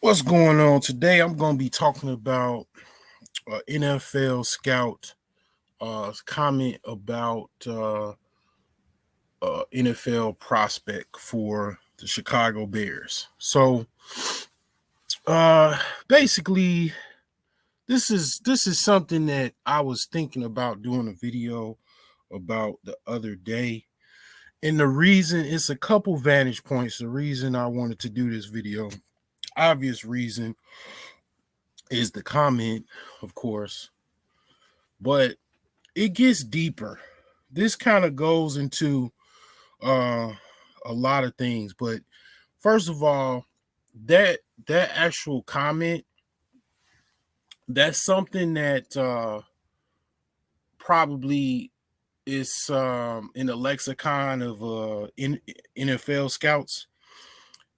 What's going on today? I'm going to be talking about NFL scout comment about NFL prospect for the Chicago Bears. So uh, basically, this is something that I was thinking about doing a video about the other day. And the reason, it's a couple vantage points. The reason I wanted to do this video, obvious reason, is the comment, of course, but it gets deeper. This kind of goes into uh, a lot of things, but first of all, that that actual comment, that's something that probably is in the lexicon of NFL scouts,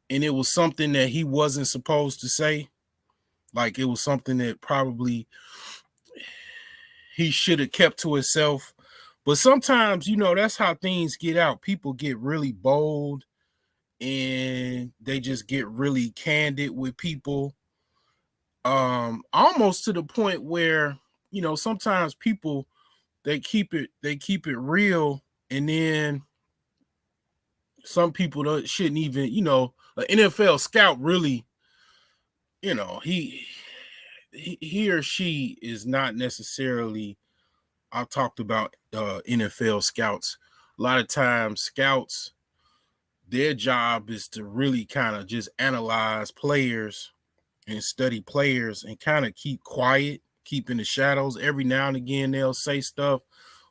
and it was something that he wasn't supposed to say. Like, it was something that probably he should have kept to himself. But sometimes, that's how things get out. People get really bold and they just get really candid with people. Almost to the point where, sometimes people, they keep it real, and then some people shouldn't even, an NFL scout really, you know, he or she is not necessarily. I talked about NFL scouts. A lot of times, scouts, their job is to really kind of just analyze players and study players and kind of keep quiet, keep in the shadows. Every now and again, they'll say stuff,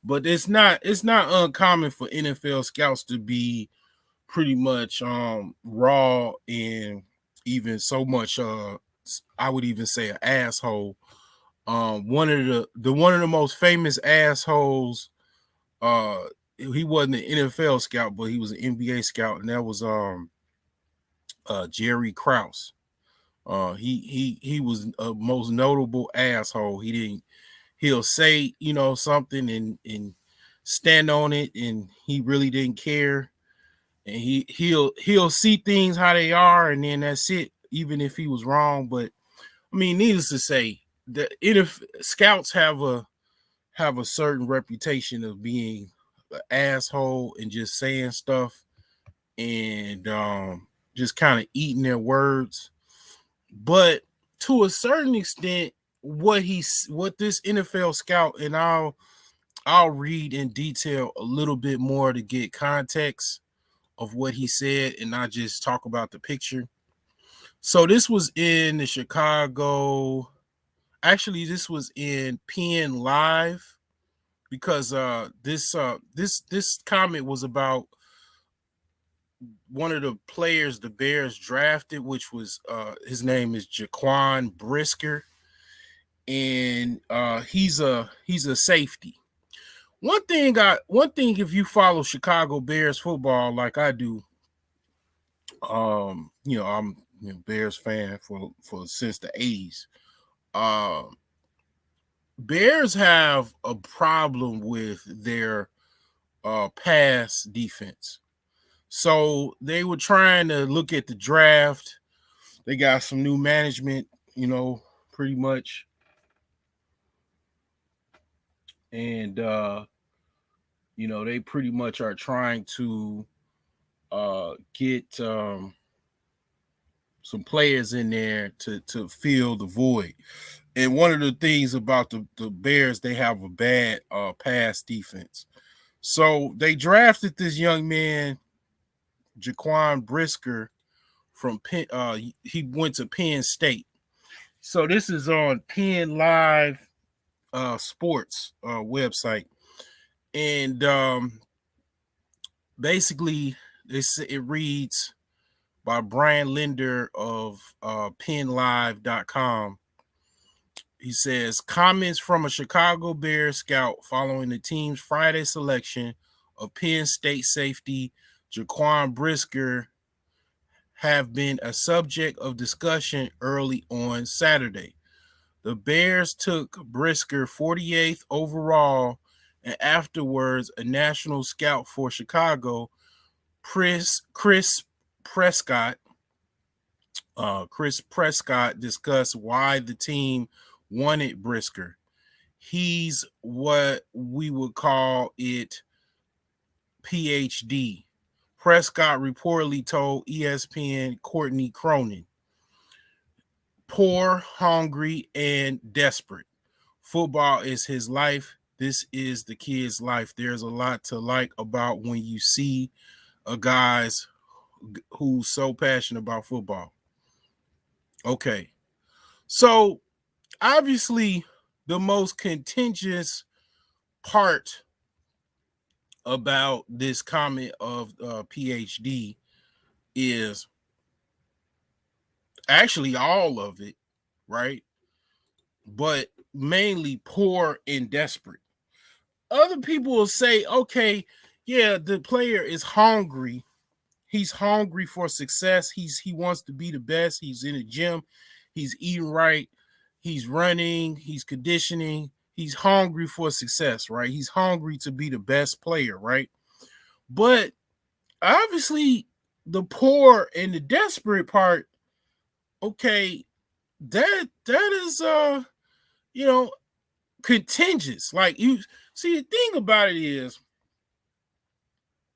but it's not uncommon for NFL scouts to be pretty much raw and even so much. I would even say an asshole. One of the most famous assholes. He wasn't an NFL scout, but he was an NBA scout, and that was Jerry Krause. He was a most notable asshole. He'll say, something and stand on it, and he really didn't care. And he'll see things how they are, and then that's it, even if he was wrong. But I mean, needless to say, the if scouts have a certain reputation of being an asshole and just saying stuff and just kind of eating their words. But to a certain extent, what this NFL scout, and I'll read in detail a little bit more to get context of what he said and not just talk about the picture. So this was in the Chicago. Actually, this was in Penn Live, because this comment was about one of the players the Bears drafted, which was his name is Jaquan Brisker, and he's a safety. One thing, if you follow Chicago Bears football like I do, I'm Bears fan for since the 80s. Um, Bears have a problem with their pass defense. So they were trying to look at the draft. They got some new management, pretty much. And they pretty much are trying to get some players in there to fill the void. And one of the things about the Bears, they have a bad pass defense. So they drafted this young man, Jaquan Brisker, from Penn. He went to Penn State. So this is on Penn Live Sports website, and basically it reads by Brian Linder of PennLive.com. He says, comments from a Chicago Bears scout following the team's Friday selection of Penn State safety Jaquan Brisker have been a subject of discussion early on Saturday. The Bears took Brisker 48th overall, and afterwards, a national scout for Chicago, Chris Prescott, Chris Prescott discussed why the team wanted Brisker. He's what we would call it PhD. Prescott reportedly told ESPN Courtney Cronin, poor, hungry, and desperate. Football is his life. This is the kid's life. There's a lot to like about when you see a guy's who's so passionate about football. Okay. So obviously the most contentious part about this comment of PhD is actually all of it, right? But mainly poor and desperate. Other people will say, okay, yeah, the player is hungry. He's hungry for success. He wants to be the best. He's in the gym. He's eating right. He's running. He's conditioning. He's hungry for success, right? He's hungry to be the best player, right? But obviously, the poor and the desperate part, okay, that is you know, contingent. Like, you see, the thing about it is,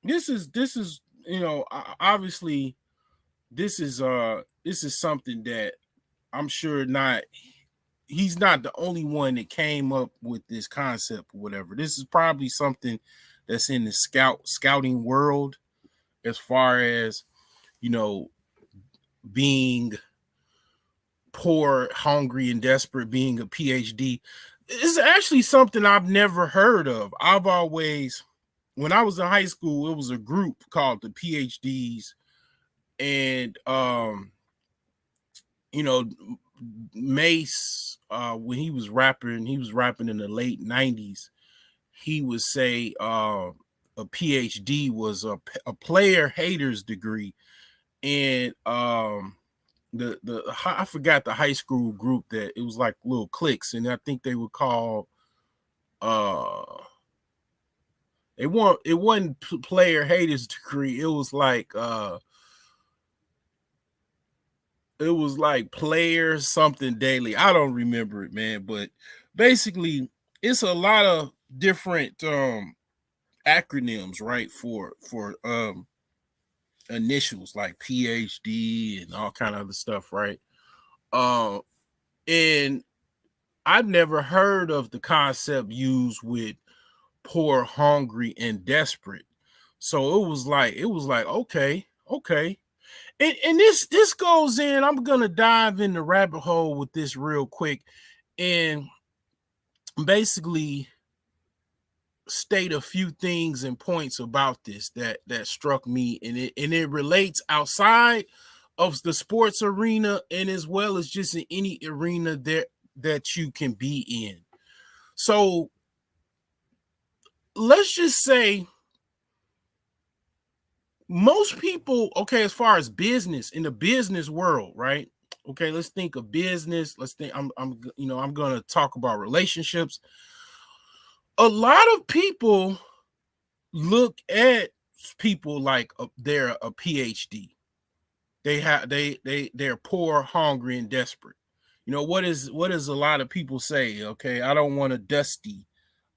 this is obviously this is something that I'm sure not he's not the only one that came up with this concept or whatever. This is probably something that's in the scouting world, as far as, you know, being poor, hungry, and desperate, being a PhD. It's actually something I've never heard of. I've always, when I was in high school, it was a group called the PhDs, and you know, Mace, when he was rapping in the late 90s. He would say a PhD was a player hater's degree. And the I forgot the high school group, that it was like little cliques, and I think they were called it wasn't player haters degree. It was like players something daily. I don't remember it, man, but basically it's a lot of different acronyms, right, for initials like PhD and all kind of other stuff, right? Uh, and I've never heard of the concept used with poor, hungry, and desperate. So it was like okay. And this goes in. I'm gonna dive in the rabbit hole with this real quick, and basically state a few things and points about this that struck me, and it relates outside of the sports arena, and as well as just in any arena that you can be in. So let's just say most people, okay, as far as business, in the business world, right? Okay, let's think of business. Let's think. I'm gonna talk about relationships. A lot of people look at people like they're a PhD. They're poor, hungry, and desperate. What is a lot of people say? Okay, I don't want a dusty.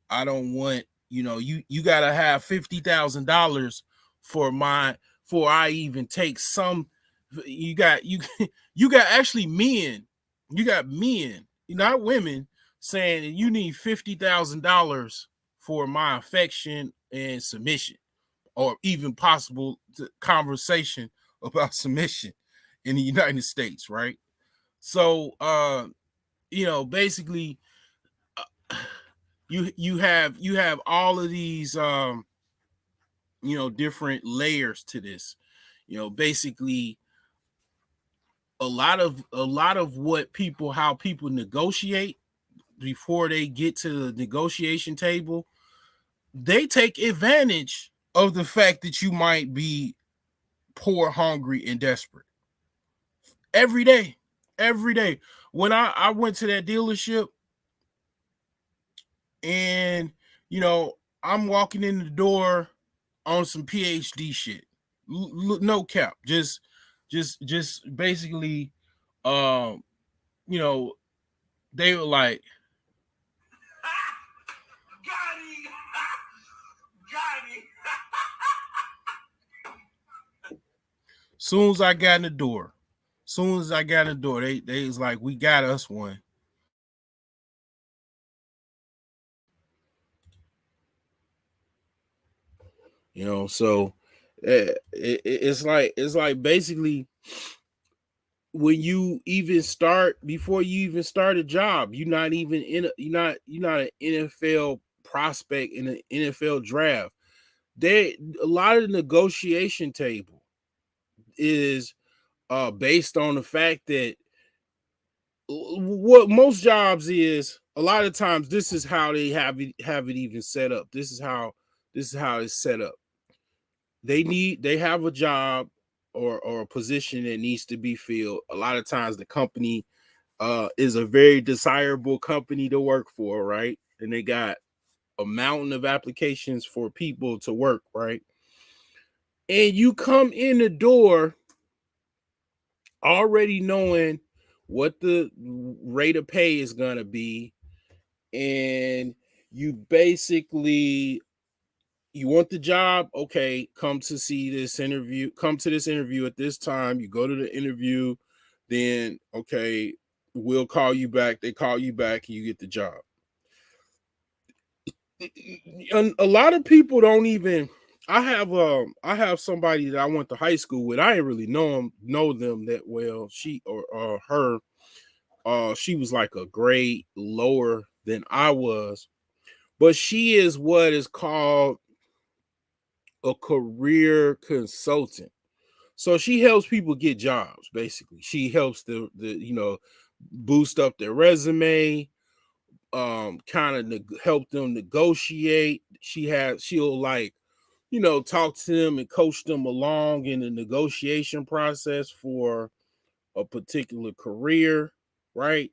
I don't want, you gotta have $50,000 for for I even take some. You got actually men. You got men, not women, saying you need $50,000 for my affection and submission, or even possible conversation about submission in the United States, right? So basically, you have all of these different layers to this. Basically, a lot of how people negotiate before they get to the negotiation table, they take advantage of the fact that you might be poor, hungry, and desperate. Every day. Every day. When I went to that dealership, and I'm walking in the door on some PhD shit. No cap. Just basically um, you know, they were like, got him, got him. Soon as I got in the door, they was like, we got us one. So it's like basically when you even start before you even start a job, you're not an NFL prospect in an NFL draft. A lot of the negotiation table is based on the fact that what most jobs is a lot of times this is how they have it even set up. This is how it's set up. They have a job or a position that needs to be filled. A lot of times the company is a very desirable company to work for, right? And they got a mountain of applications for people to work, right? And you come in the door already knowing what the rate of pay is going to be, and you basically you want the job. Okay, come to this interview at this time. You go to the interview, then okay, we'll call you back. They call you back and you get the job. A lot of people don't even. I have somebody that I went to high school with. I didn't really know them that well. She or her, she was like a grade lower than I was, but she is what is called a career consultant. So she helps people get jobs. Basically, she helps the boost up their resume, kind of help them negotiate. She'll like talk to them and coach them along in the negotiation process for a particular career, right?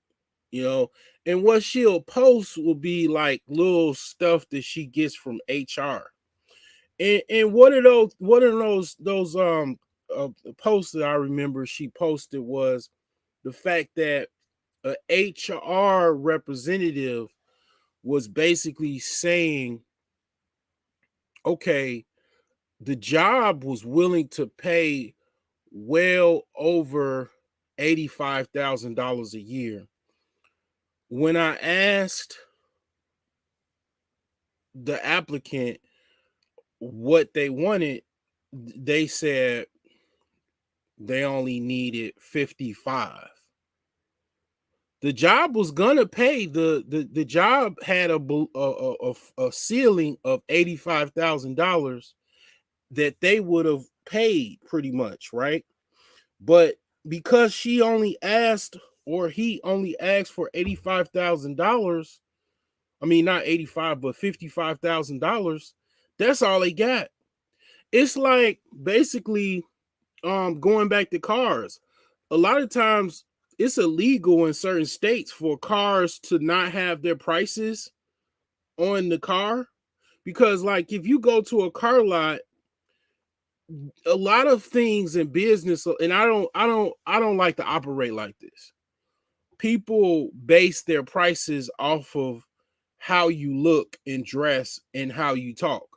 you know and what she'll post will be like little stuff that she gets from HR. And what are those posts that I remember she posted was the fact that a HR representative was basically saying, okay, the job was willing to pay well over $85,000 a year. When I asked the applicant what they wanted, they said they only needed 55. The job was gonna pay the job had a ceiling of $85,000 that they would have paid pretty much, right? But because she only asked or he only asked for $85,000, I mean not 85 but $55,000, that's all they got. It's like basically going back to cars. A lot of times it's illegal in certain states for cars to not have their prices on the car, because like if you go to a car lot, a lot of things in business, and I don't like to operate like this. People base their prices off of how you look and dress and how you talk,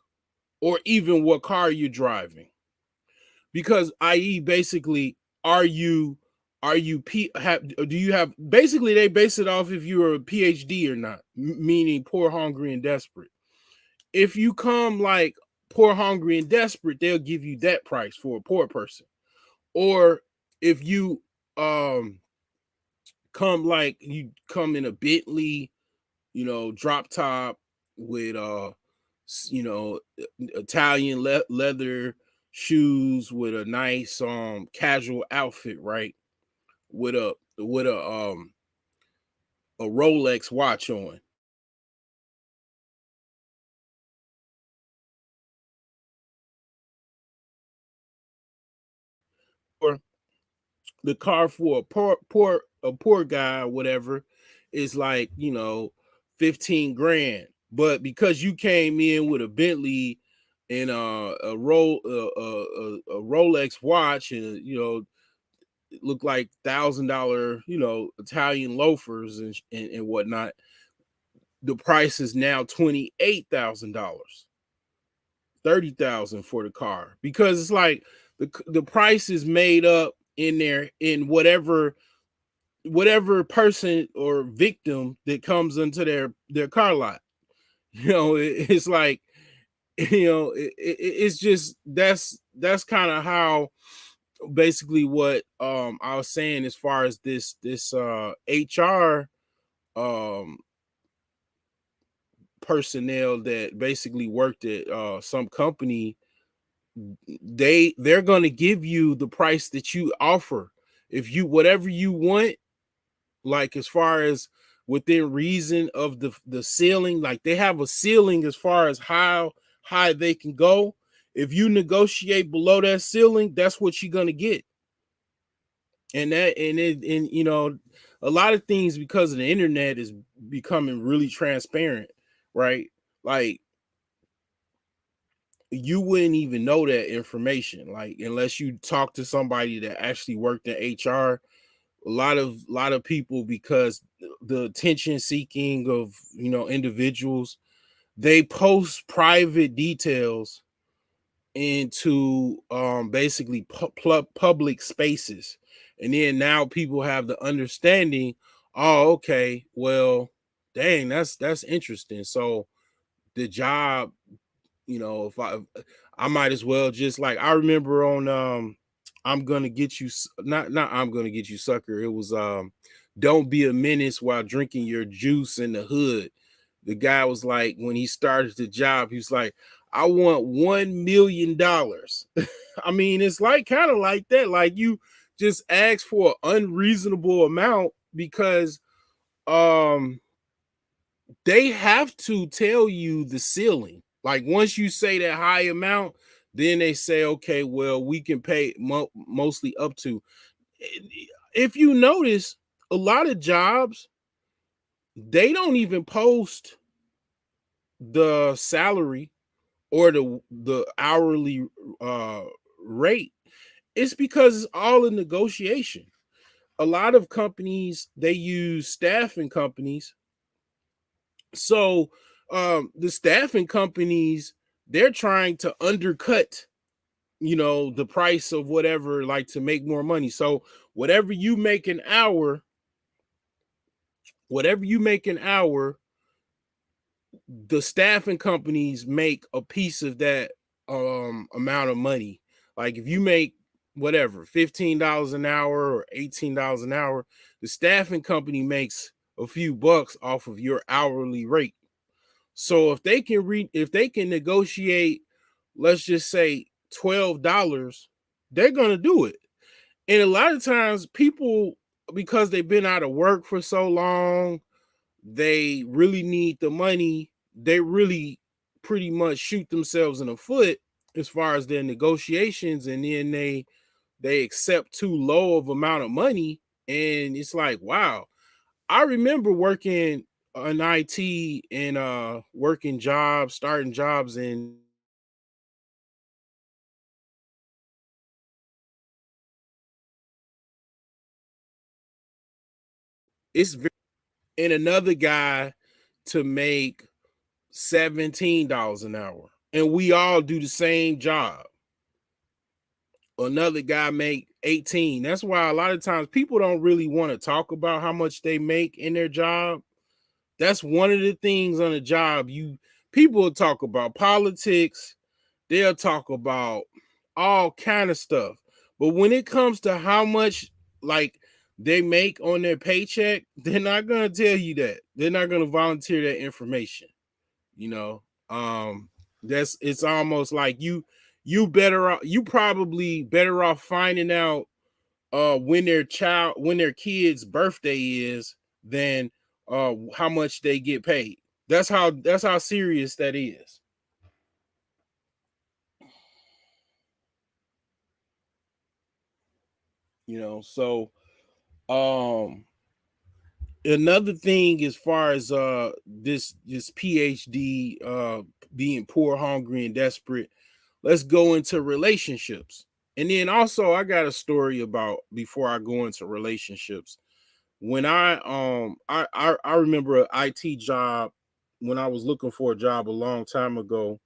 or even what car you're driving. Because i.e. basically, are you do you have, basically they base it off if you're a PhD or not, meaning poor, hungry, and desperate. If you come like poor, hungry, and desperate, they'll give you that price for a poor person. Or if you come in a Bentley, drop top with you know Italian leather shoes with a nice casual outfit, right? With a Rolex watch on. Or the car for a poor guy or whatever is like 15 grand. But because you came in with a Bentley and a Rolex watch, and look like $1,000, Italian loafers and whatnot. The price is now $28,000, 30,000 for the car, because it's like the price is made up in there in whatever person or victim that comes into their car lot. It's like, it's just that's kind of how basically what I was saying as far as this HR um personnel that basically worked at some company. They're going to give you the price that you offer. If you whatever you want, like as far as within reason of the ceiling, like they have a ceiling as far as how high they can go. If you negotiate below that ceiling, that's what you're going to get. And a lot of things, because of the internet, is becoming really transparent, right? Like, you wouldn't even know that information, like, unless you talk to somebody that actually worked in HR. A lot of people, because the attention seeking of individuals, they post private details into basically public spaces, and then now people have the understanding, oh, okay, well, dang, that's interesting. So the job, if I might as well just, like, I remember on I'm gonna get you, not I'm gonna get you, sucker. It was don't be a menace while drinking your juice in the hood. The guy was like, when he started the job, he was like, I want $1 million. I mean, it's like kind of like that. Like, you just ask for an unreasonable amount because um they have to tell you the ceiling. Like, once you say that high amount, then they say, okay, well, we can pay mostly up to. If you notice, a lot of jobs, they don't even post the salary or the hourly uh rate. It's because it's all in negotiation. A lot of companies, they use staffing companies. So the staffing companies, they're trying to undercut, the price of whatever, like, to make more money. So whatever you make an hour, whatever you make an hour, the staffing companies make a piece of that amount of money. Like, if you make whatever, $15 an hour or $18 an hour, the staffing company makes a few bucks off of your hourly rate. So if they can negotiate, let's just say $12, they're gonna do it. And a lot of times people, because they've been out of work for so long, they really need the money. They really pretty much shoot themselves in the foot as far as their negotiations, and then they accept too low of amount of money. And it's like, wow. I remember working in IT and working jobs, starting jobs, and it's very, and another guy to make $17 an hour, and we all do the same job. Another guy make 18. That's why a lot of times people don't really want to talk about how much they make in their job. That's one of the things on a job. People will talk about politics, they'll talk about all kind of stuff. But when it comes to how much, like, they make on their paycheck, they're not gonna tell you that. They're not gonna volunteer that information. You know, that's it's almost like you probably better off finding out when their kid's birthday is than how much they get paid. That's how serious that is. So um another thing, as far as this PhD being poor, hungry, and desperate, let's go into relationships. And then also I got a story about before I go into relationships. When I remember an IT job when I was looking for a job a long time ago,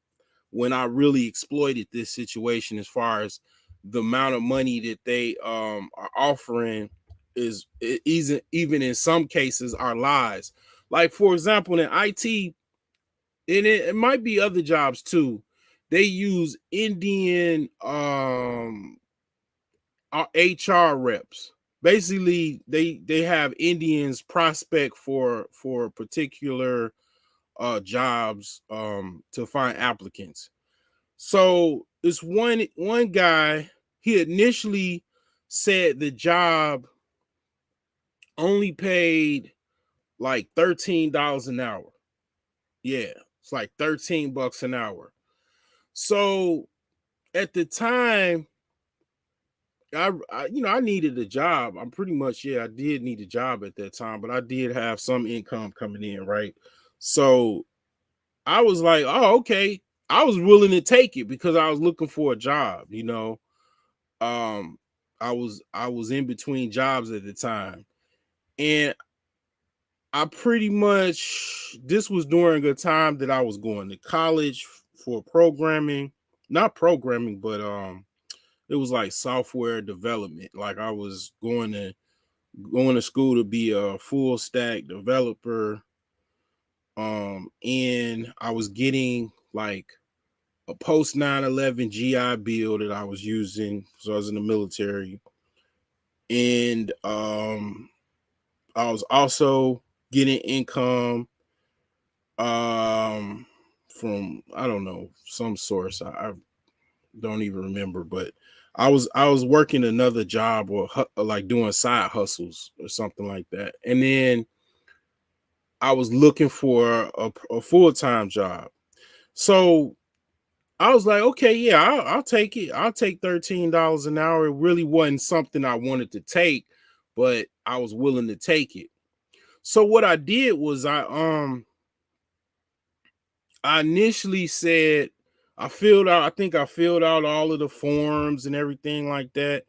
when I really exploited this situation as far as the amount of money that they are offering is even in some cases our lies. Like for example, in IT, and it might be other jobs too, they use Indian HR reps. Basically, they have Indians prospect for particular jobs to find applicants. So this one guy, he initially said the job only paid like $13 an hour. Yeah, it's like 13 bucks an hour. So at the time, I needed a job. I'm pretty much, yeah, I did need a job at that time, but I did have some income coming in, right? So I was like, oh, okay. I was willing to take it because I was looking for a job. Um, I was in between jobs at the time. And I pretty much this was during a time that I was going to college for programming, not programming, but it was like software development. Like I was going to school to be a full stack developer. And I was getting like a post 9/11 GI Bill that I was using. So I was in the military. And I was also getting income um from I don't know, some source. I don't even remember, but I was working another job or like doing side hustles or something like that. And then I was looking for a full-time job. So I was like, okay, yeah, I'll take it. I'll take $13 an hour. It really wasn't something I wanted to take, but I was willing to take it. So what I did was I initially said I think I filled out all of the forms and everything like that.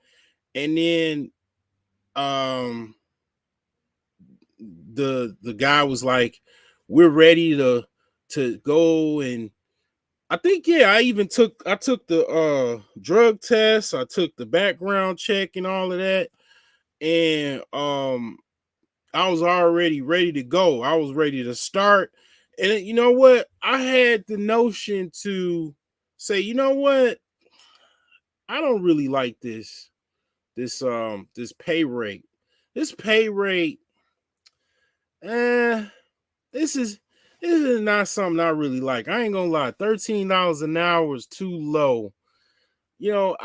And then um the guy was like, we're ready to go. And I think, yeah, I took the drug test, I took the background check and all of that. And I was already ready to go. I was ready to start. And you know what? I had the notion to say, you know what? I don't really like this pay rate. This pay rate, eh, this is this is not something I really like. I ain't gonna lie. $13 an hour is too low. You know,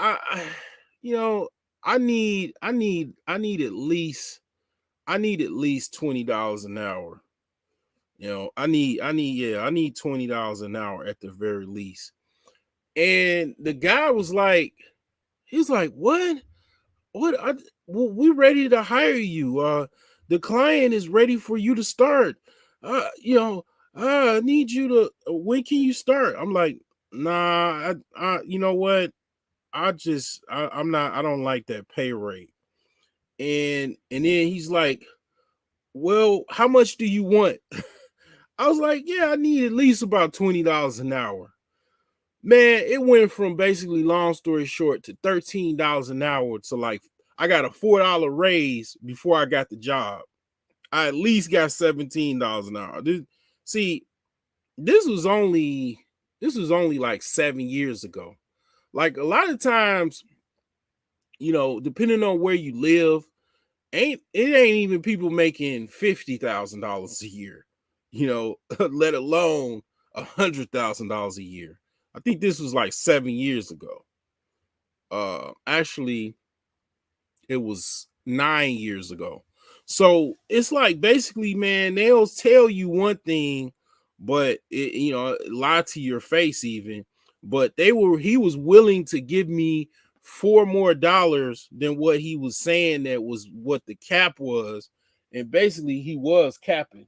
you know, I need at least $20 an hour. I need $20 an hour at the very least. And the guy was like, he's like, what? What? Well, we're ready to hire you. The client is ready for you to start. Uh, you know, I need you to. When can you start? I'm like, nah. You know what? I'm not. I don't like that pay rate. And then he's like, well, how much do you want? I was like, yeah, I need at least about $20 an hour. Man, it went from basically, long story short, to $13 an hour to like I got a $4 raise before I got the job. I at least got $17 an hour. See, this was only like 7 years ago. Like a lot of times, depending on where you live, ain't even people making $50,000 a year, let alone $100,000 a year. I think this was like 7 years ago. Actually, it was 9 years ago. So it's like basically, man, they'll tell you one thing, but lie to your face even. But he was willing to give me $4 more than what he was saying that was what the cap was. And basically he was capping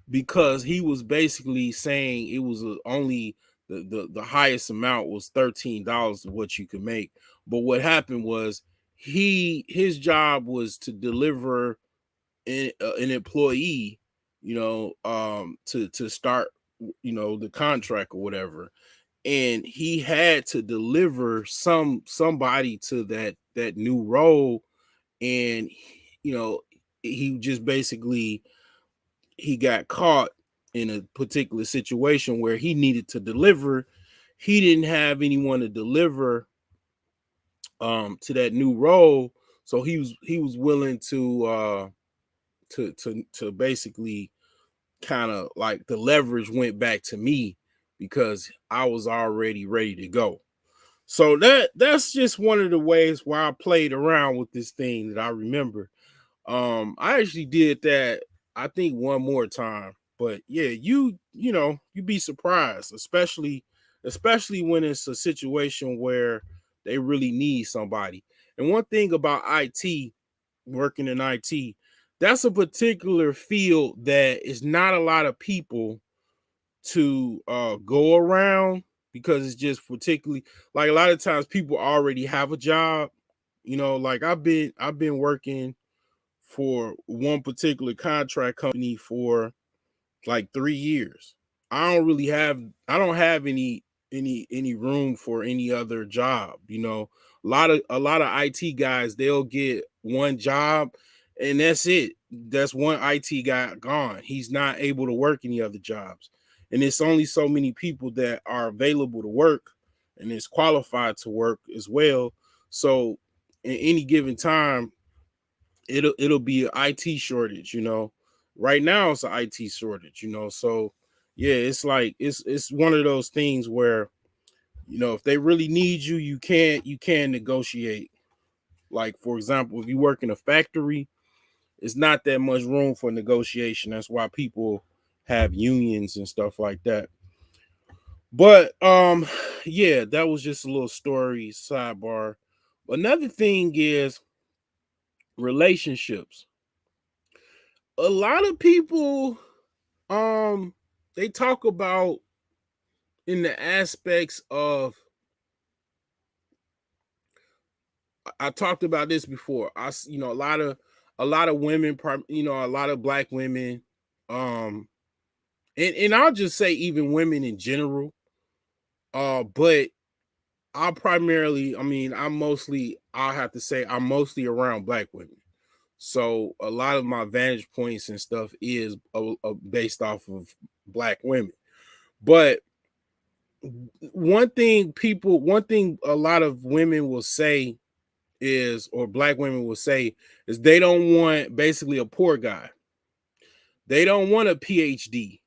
because he was basically saying it was only The highest amount was $13 what you could make. But what happened was his job was to deliver an employee, to start, the contract or whatever, and he had to deliver somebody to that new role, and he just basically he got caught in a particular situation where he needed to deliver. He didn't have anyone to deliver to that new role, so he was willing to basically kind of like the leverage went back to me because I was already ready to go. So that's just one of the ways why I played around with this thing that I remember. I actually did that I think one more time. But yeah, you'd be surprised, especially when it's a situation where they really need somebody. And one thing about IT, working in IT, that's a particular field that is not a lot of people to go around, because it's just particularly like a lot of times people already have a job. Like I've been working for one particular contract company for like 3 years. I don't have any room for any other job. A lot of IT guys, they'll get one job and that's it. That's one IT guy gone. He's not able to work any other jobs. And it's only so many people that are available to work and is qualified to work as well. So in any given time, it'll be an IT shortage. Right now it's an IT shortage. So yeah, it's like it's one of those things where, if they really need you, you can negotiate. Like for example, if you work in a factory, it's not that much room for negotiation. That's why people have unions and stuff like that. But yeah, that was just a little story sidebar. Another thing is relationships. A lot of people, um they talk about in the aspects of, I talked about this before. A lot of women, a lot of black women, um and I'll just say even women in general, but I'll have to say I'm mostly around black women. So a lot of my vantage points and stuff is based off of black women. But one thing a lot of women will say is, or black women will say, is they don't want basically a poor guy. They don't want a PhD,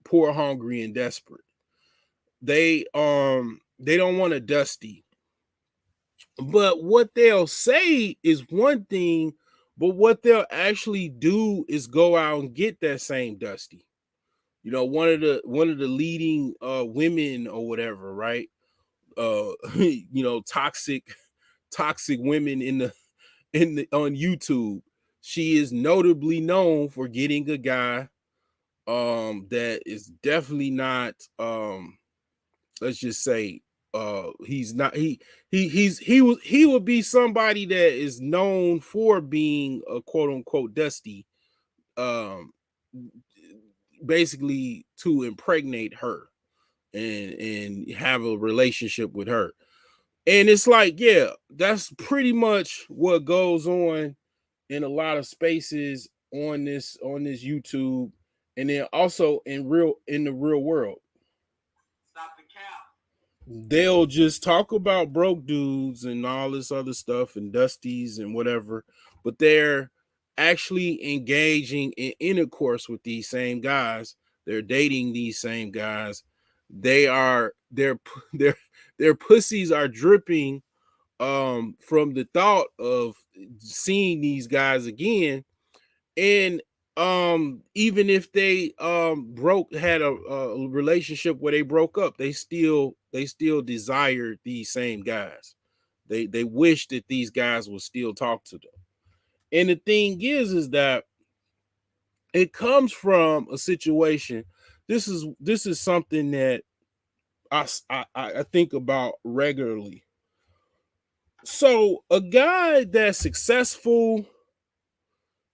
poor, hungry, and desperate. They don't want a dusty. But what they'll say is one thing, but what they'll actually do is go out and get that same dusty. One of the leading women or whatever, right? Toxic women on YouTube. She is notably known for getting a guy that is definitely not, let's just say, he's not he would be somebody that is known for being a quote unquote dusty, um basically to impregnate her and have a relationship with her. And it's like, yeah, that's pretty much what goes on in a lot of spaces on this YouTube, and then also in the real world. Stop the cap. They'll just talk about broke dudes and all this other stuff and dusties and whatever, but they're actually engaging in intercourse with these same guys. They're dating these same guys. They are their pussies are dripping from the thought of seeing these guys again. And even if they had a relationship where they broke up, they still desired these same guys. They wish that these guys would still talk to them. And the thing is that it comes from a situation. This is something that I think about regularly. So a guy that's successful,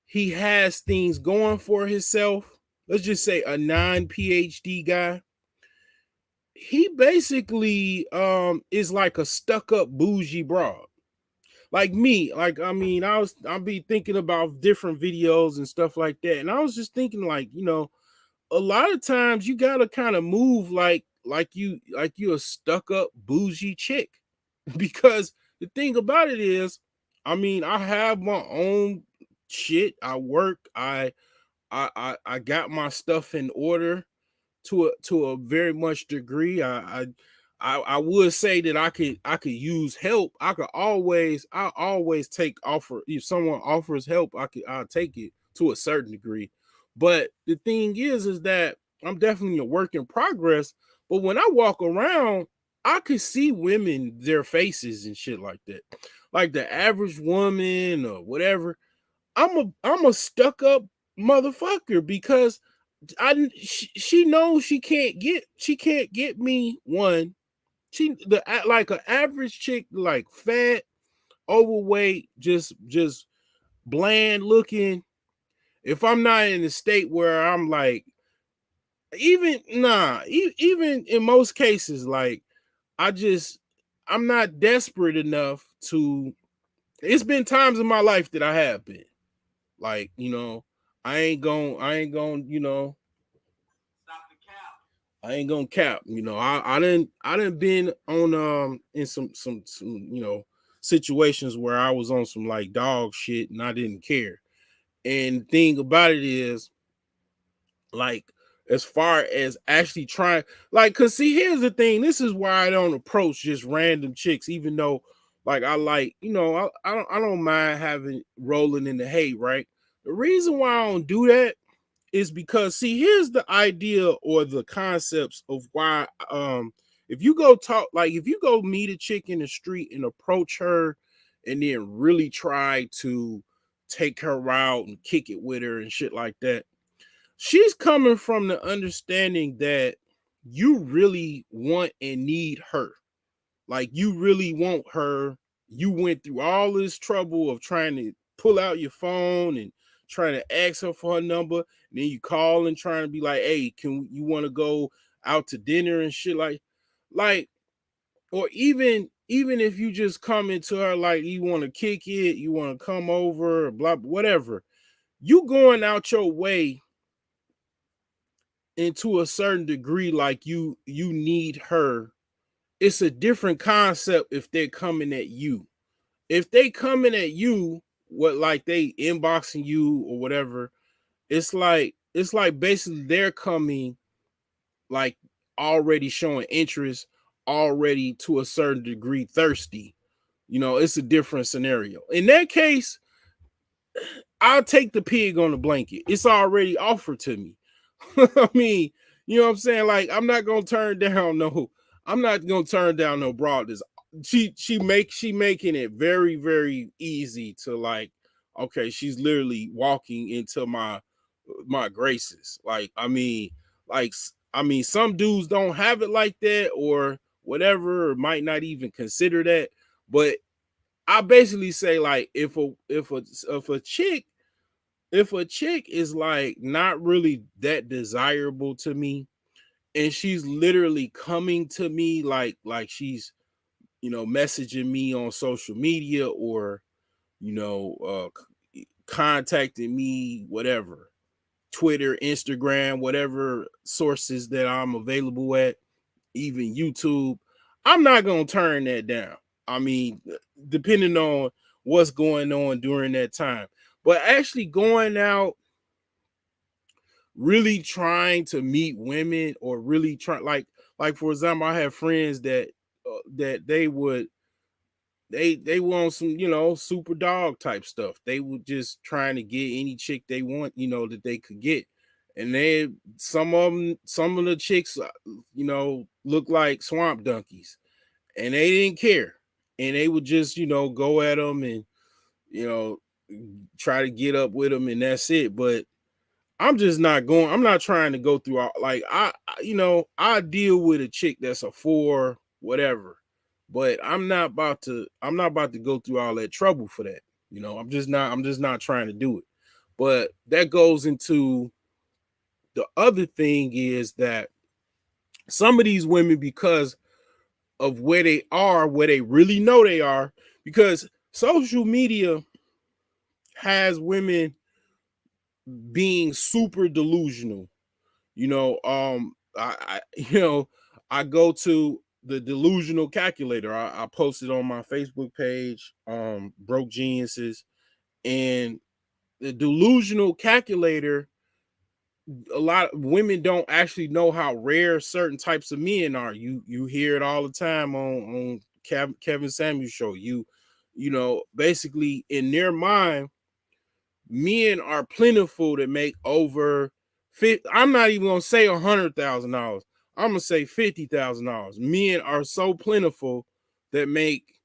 he has things going for himself. Let's just say a non-PhD guy. He basically is like a stuck-up bougie broad. Like me, like I mean, I'll be thinking about different videos and stuff like that. And I was just thinking, like, a lot of times you gotta kind of move like you a stuck-up bougie chick. Because the thing about it is, I mean, I have my own shit. I work. I got my stuff in order to a very much degree. I would say that I could use help. I always take offer. If someone offers help, I'll take it to a certain degree. But the thing is that I'm definitely a work in progress. But when I walk around, I could see women, their faces and shit like that. Like the average woman or whatever. I'm a stuck up motherfucker because she knows she can't get me one. Like an average chick, like fat, overweight, just bland looking. If I'm not in a state where I'm like, even in most cases, like I just I'm not desperate enough to. It's been times in my life that I have been like, I ain't gonna cap. I didn't been on in some situations where I was on some like dog shit and I didn't care. And the thing about it is, like, as far as actually trying, like, cause see, here's the thing. This is why I don't approach just random chicks, even though like I like, I don't mind having rolling in the hay, right? The reason why I don't do that is because, see, here's the idea or the concepts of why if you go talk, like if you go meet a chick in the street and approach her and then really try to take her out and kick it with her and shit like that, she's coming from the understanding that you really want and need her. Like you really want her. You went through all this trouble of trying to pull out your phone and trying to ask her for her number. And then you call and trying to be like, hey, can you want to go out to dinner and shit like, or even if you just come into her like you want to kick it, you want to come over, blah, whatever. You going out your way into a certain degree, like you need her. It's a different concept if they're coming at you. If they coming at you, what, like they inboxing you or whatever, it's like basically they're coming like already showing interest, already to a certain degree thirsty. It's a different scenario. In that case, I'll take the pig on the blanket. It's already offered to me. I mean, you know what I'm saying? Like, I'm not gonna turn down no broad. This she making it very, very easy to, like, okay, she's literally walking into my graces. Like, some dudes don't have it like that or whatever, or might not even consider that. But I basically say, like, if a chick is like not really that desirable to me, and she's literally coming to me like she's messaging me on social media, or contacting me, whatever, Twitter, Instagram, whatever sources that I'm available at, even YouTube, I'm not gonna turn that down. I mean, depending on what's going on during that time. But actually going out, really trying to meet women, or really try, like for example, I have friends that they want some, super dog type stuff. They were just trying to get any chick they want, that they could get. And some of the chicks, look like swamp donkeys, and they didn't care. And they would just, go at them and, you know, try to get up with them, and that's it. But I'm just not going. I'm not trying to go through all like I deal with a chick that's a 4 whatever, but I'm not about to go through all that trouble for that. I'm just not trying to do it. But that goes into the other thing is that some of these women, because of where they are, where they really know they are, because social media has women being super delusional. I go to the delusional calculator. I posted on my Facebook page, Broke Geniuses, and the delusional calculator. A lot of women don't actually know how rare certain types of men are. You hear it all the time on Kevin Samuel's show. Basically in their mind, men are plentiful that make over 50. I'm not even gonna say $100,000. I'm gonna say $50,000. Men are so plentiful that make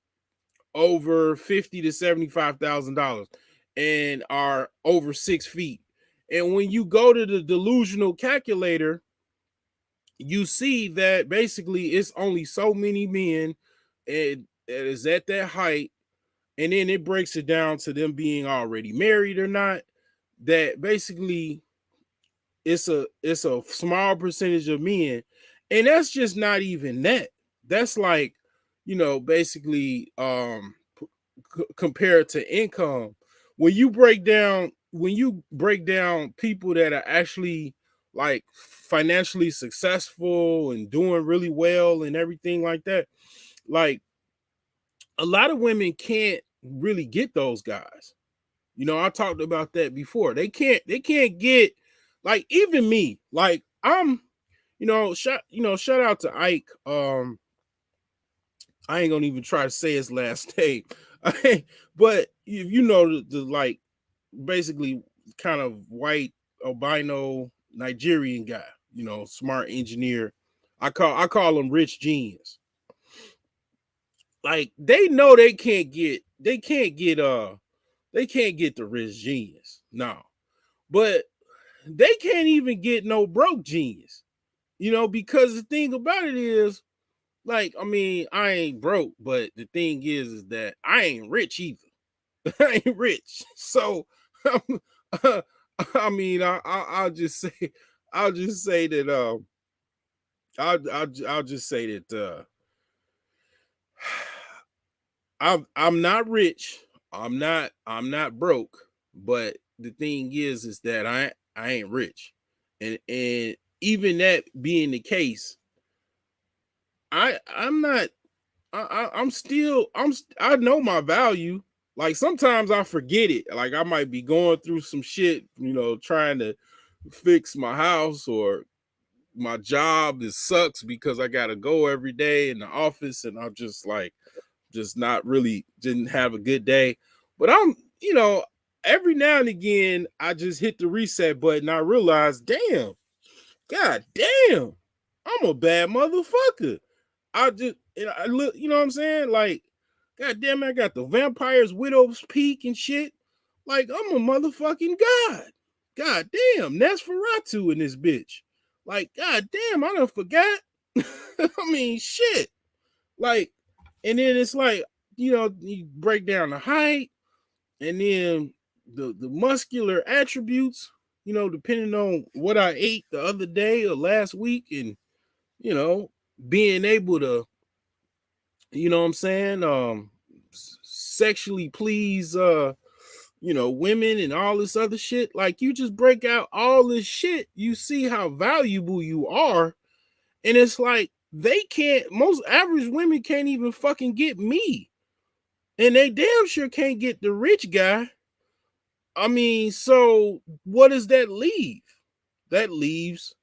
over $50,000 to $75,000 and are over 6 feet. And when you go to the delusional calculator, you see that basically it's only so many men that is at that height, and then it breaks it down to them being already married or not. That basically it's a small percentage of men, and that's just not even that. That's like, basically compared to income. When you break down people that are actually like financially successful and doing really well and everything like that, like a lot of women can't really get those guys. I talked about that before. They can't get, like, even me. Like, I'm, shout out to Ike. I ain't gonna even try to say his last name. But the like basically kind of white albino Nigerian guy, smart engineer. I call him Rich Genius. Like, they know they can't get the Rich Genius. No. But they can't even get no broke genius. Because the thing about it is, like, I mean, I ain't broke, but the thing is that I ain't rich either. I ain't rich. So uh, I mean, I'll just say that I'll just say that I'm not rich. I'm not broke, but the thing is that I ain't rich. And even that being the case, I'm not I'm still I know my value. Like, sometimes I forget it. Like, I might be going through some shit, trying to fix my house, or my job is sucks because I gotta go every day in the office, and I'm just like, just not really didn't have a good day. But every now and again I just hit the reset button. I realize, god damn, I'm a bad motherfucker. I just and I look, you know what I'm saying? Like, god damn it, I got the Vampire's Widow's Peak and shit. Like, I'm a motherfucking god. God damn, Nosferatu in this bitch. Like, god damn, I done forgot. I mean, shit. Like, and then it's like, you break down the height, and then the muscular attributes, depending on what I ate the other day or last week, and you know, being able to, what I'm saying, sexually please women and all this other shit. Like, you just break out all this shit, you see how valuable you are. And it's like, most average women can't even fucking get me. And they damn sure can't get the rich guy. I mean, so what does that leave? That leaves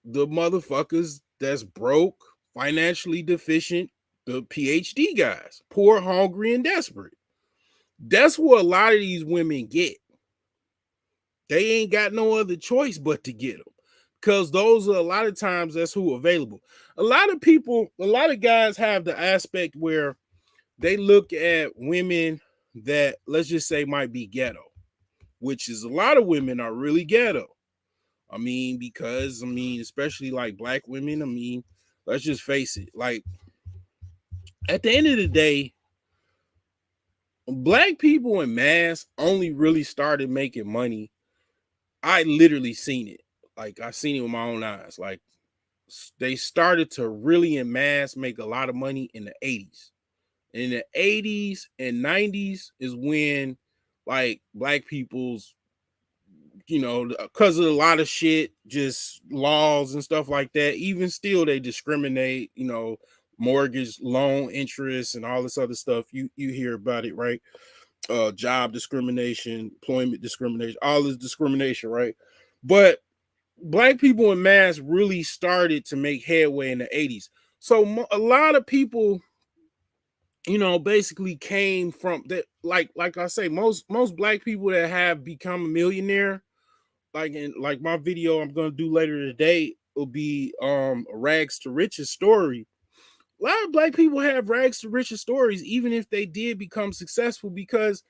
the motherfuckers that's broke, financially deficient, the PhD guys, poor, hungry, and desperate. That's what a lot of these women get. They ain't got no other choice but to get them, because those are a lot of times that's who available. A lot of guys have the aspect where they look at women that, let's just say, might be ghetto, which is, a lot of women are really ghetto. I mean, because especially like black women, let's just face it. Like at the end of the day, black people in mass only really started making money. I literally seen it. Like I seen it with my own eyes. Like they started to really in mass make a lot of money in the 80s. In the 80s and 90s is when like black people's, because of a lot of shit, just laws and stuff like that. Even still, they discriminate, mortgage loan interest and all this other stuff. You hear about it, right? Job discrimination, employment discrimination, all this discrimination, right? But black people in mass really started to make headway in the 80s. So a lot of people, basically came from that. Like I say, most black people that have become a millionaire, like in like my video I'm gonna do later today, will be a rags to riches story. A lot of black people have rags to riches stories, even if they did become successful, because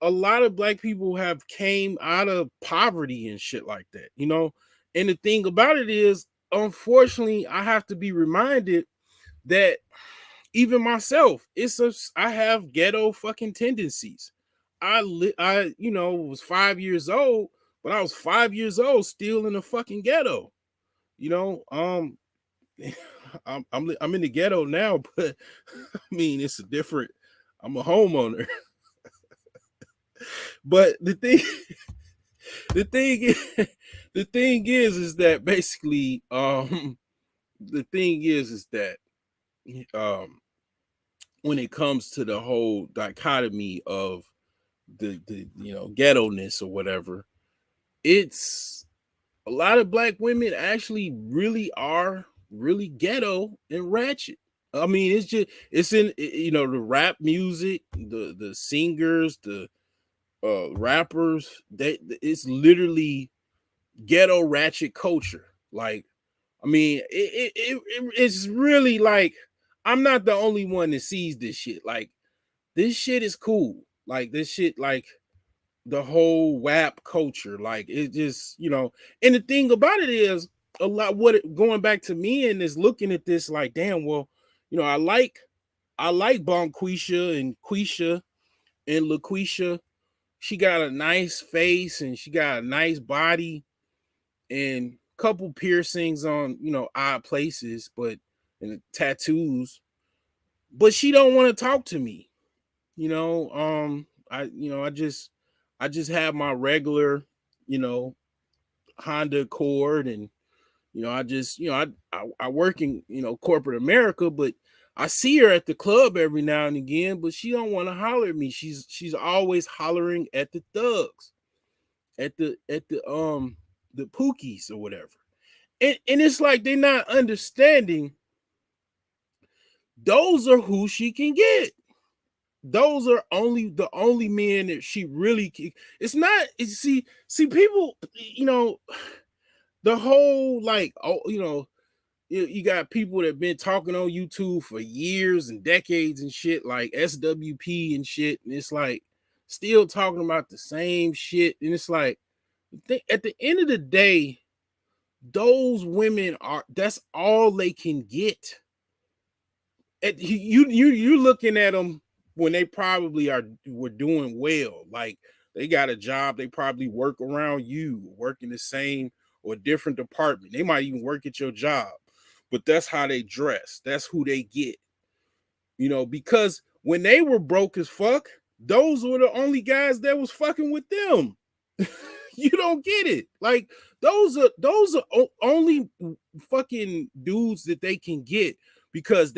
a lot of black people have came out of poverty and shit like that, And the thing about it is, unfortunately, I have to be reminded that even myself, I have ghetto fucking tendencies. I was 5 years old, but I was 5 years old still in the fucking ghetto. You know, I'm in the ghetto now, but I mean it's a different. I'm a homeowner, but the thing, is, the thing is that basically, the thing is that, um, when it comes to the whole dichotomy of the ghetto-ness or whatever, it's a lot of black women actually really are really ghetto and ratchet. I mean, it's in the rap music, the singers, the rappers. It's literally ghetto ratchet culture. Like, I mean, it's really like I'm not the only one that sees this shit. Like, this shit is cool. Like this shit, like the whole WAP culture. Like it just, and the thing about it is a lot going back to me and is looking at this like, damn, well, I like Bonquisha and Quisha and LaQuisha. She got a nice face and she got a nice body and couple piercings on, odd places, but and tattoos. But she don't want to talk to me. I just have my regular, you know, Honda Accord, and I just, I work in, corporate America, but I see her at the club every now and again, but she don't want to holler at me. She's always hollering at the thugs, at the pookies or whatever. And it's like they're not understanding those are who she can get. Those are the only men that she really can. It's not, see people, the whole like, oh, you got people that been talking on YouTube for years and decades and shit, like SWP and shit, and it's like still talking about the same shit, and it's like at the end of the day, those women that's all they can get. You looking at them when they probably were doing well, like they got a job, they probably work around you, work in the same or different department, they might even work at your job, but that's how they dress, that's who they get, because when they were broke as fuck, those were the only guys that was fucking with them. You don't get it. Like those are only fucking dudes that they can get, because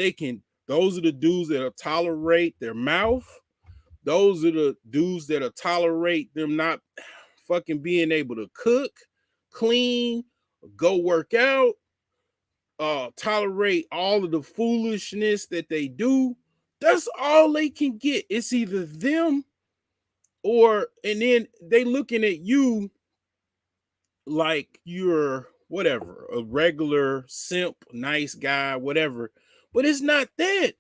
those are the dudes that'll tolerate their mouth. Those are the dudes that'll tolerate them not fucking being able to cook, clean, go work out, tolerate all of the foolishness that they do. That's all they can get. It's either them and then they looking at you like you're whatever, a regular simp, nice guy, whatever. But it's not that.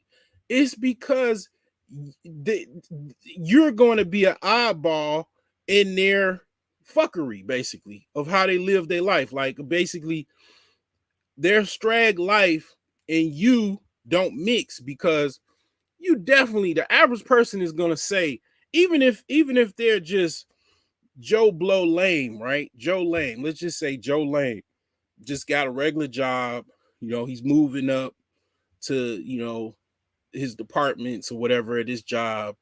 It's because you're going to be an oddball in their fuckery, basically, of how they live their life. Like basically their strag life and you don't mix, because you definitely, the average person is gonna say, even if they're just Joe Blow lame, right? Joe Lame. Let's just say Joe Lame just got a regular job. He's moving up to, his departments or whatever at his job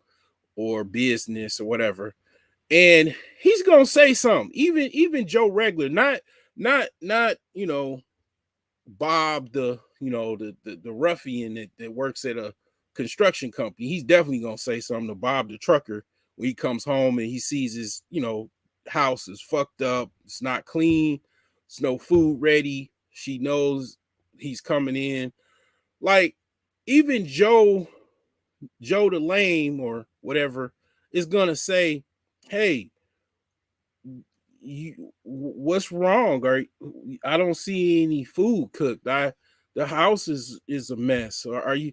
or business or whatever. And he's gonna say something. Even Joe Regular, not Bob, the ruffian that works at a construction company. He's definitely gonna say something to Bob the trucker when he comes home and he sees his, house is fucked up, it's not clean, it's no food ready. She knows he's coming in. Like, even Joe the lame or whatever is gonna say, "Hey, what's wrong? Or I don't see any food cooked. The house is a mess. Or are you?"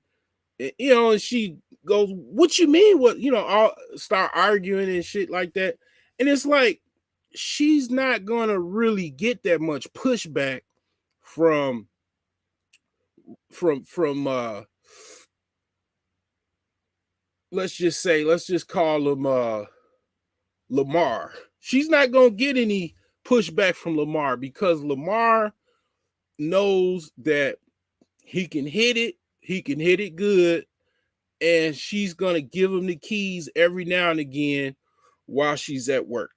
And she goes, "What you mean? What I'll start arguing and shit like that." And it's like she's not gonna really get that much pushback from from let's just call him Lamar. She's not gonna get any pushback from Lamar, because Lamar knows that he can hit it good, and she's gonna give him the keys every now and again while she's at work,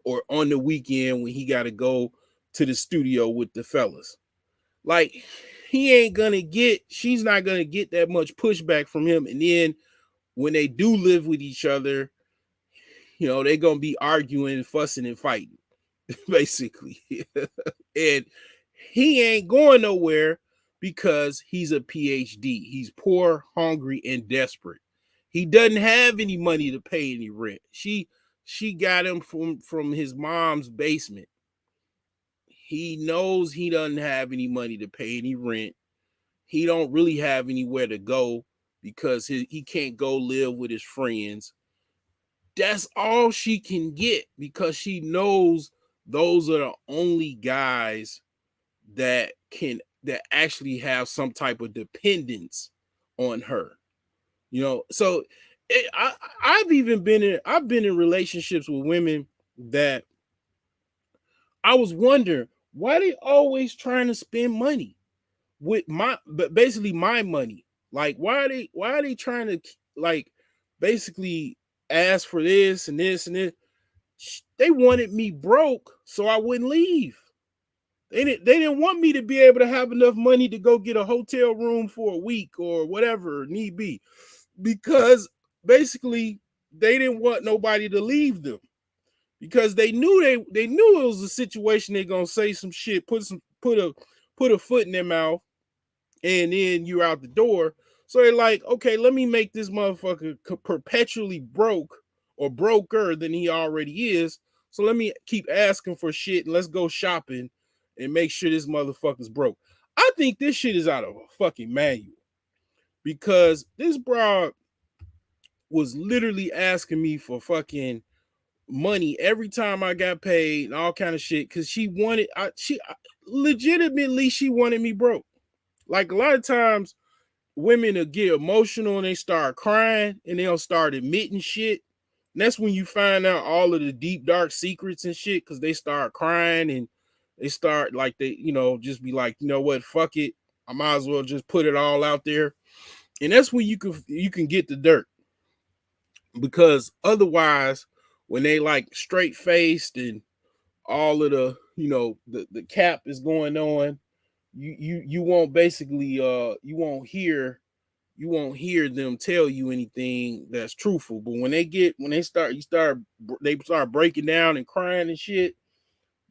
or on the weekend when he gotta go to the studio with the fellas. Like, she's not gonna get that much pushback from him. And then when they do live with each other, they're gonna be arguing, fussing, and fighting, basically. And he ain't going nowhere because he's a PhD. He's poor, hungry, and desperate. He doesn't have any money to pay any rent. She got him from his mom's basement. He knows he doesn't have any money to pay any rent. He don't really have anywhere to go because he can't go live with his friends. That's all she can get, because she knows those are the only guys that actually have some type of dependence on her. So I've been in relationships with women that I was wondering why they always trying to spend money but basically my money. Like, why are they trying to, like, basically ask for this and this and this? They wanted me broke so I wouldn't leave. They didn't want me to be able to have enough money to go get a hotel room for a week or whatever need be, because basically they didn't want nobody to leave them, because they knew it was a situation they're gonna say some shit, put a foot in their mouth, and then you're out the door. So they're like, okay, let me make this motherfucker perpetually broke, or broker than he already is. So let me keep asking for shit, and let's go shopping and make sure this motherfucker's broke. I think this shit is out of a fucking manual, because this broad was literally asking me for fucking money every time I got paid and all kind of shit, because she legitimately, she wanted me broke. Like, a lot of times women will get emotional and they start crying and they'll start admitting shit. And that's when you find out all of the deep, dark secrets and shit, because they start crying and they start, like, they, just be like, you know what, fuck it. I might as well just put it all out there. And that's when you can get the dirt. Because otherwise, when they like straight faced and all of the, the cap is going on, you won't basically you won't hear them tell you anything that's truthful. But when they start breaking down and crying and shit,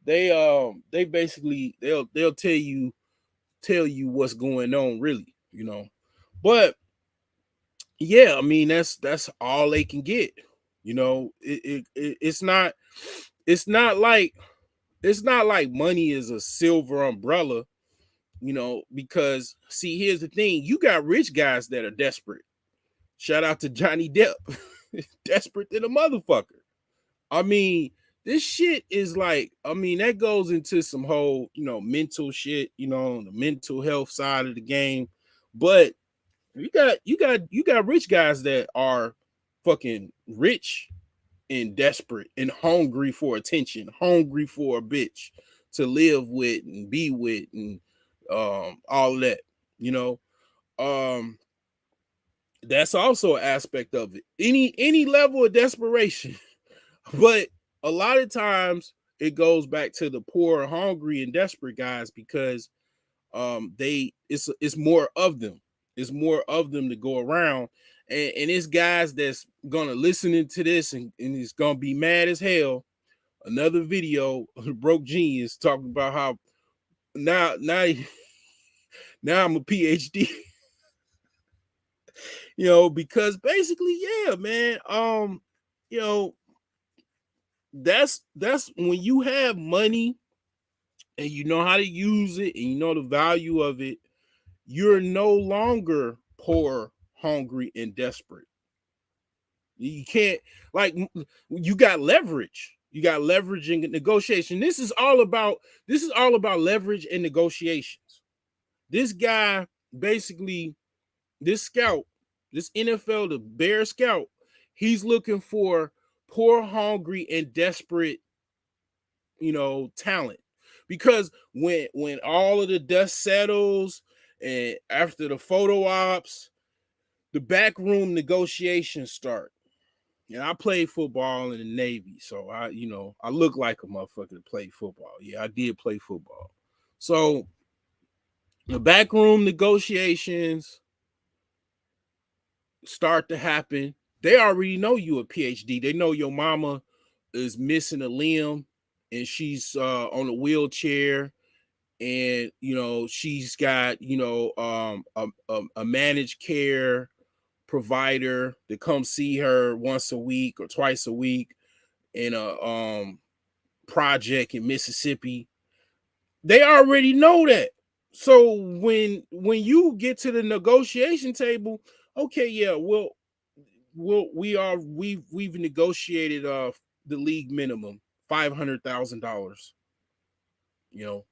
they basically they'll tell you what's going on, really. But yeah, I mean, that's all they can get. It's not it's not like money is a silver umbrella, because, see, here's the thing: you got rich guys that are desperate. Shout out to Johnny Depp. Desperate than a motherfucker. I mean, this shit is like, I mean, that goes into some whole, mental shit, the mental health side of the game. But you got rich guys that are fucking rich and desperate and hungry for attention, hungry for a bitch to live with and be with and all that, you know. Um that's also an aspect of it. Any level of desperation. But a lot of times it goes back to the poor, hungry, and desperate guys because it's more of them. It's more of them to go around. And it's guys that's gonna listen into this and it's gonna be mad as hell. Another video of Broke Genius talking about how now now I'm a PhD. Because basically, yeah, man. You know, that's when you have money and you know how to use it and you know the value of it, you're no longer poor, hungry, and desperate. You can't, like, you got leverage. You got leverage in negotiation. This is all about leverage and negotiations. This guy basically, this scout, this NFL, the Bear scout, he's looking for poor, hungry, and desperate, talent. Because when all of the dust settles and after the photo ops, the backroom negotiations start. And I played football in the Navy, so I look like a motherfucker that played football. Yeah, I did play football. So the backroom negotiations start to happen. They already know you a PhD. They know your mama is missing a limb and she's on a wheelchair, and she's got a managed care provider to come see her once a week or twice a week in a project in Mississippi. They already know that. So when you get to the negotiation table, okay, yeah, we've negotiated the league minimum $500,000. You know,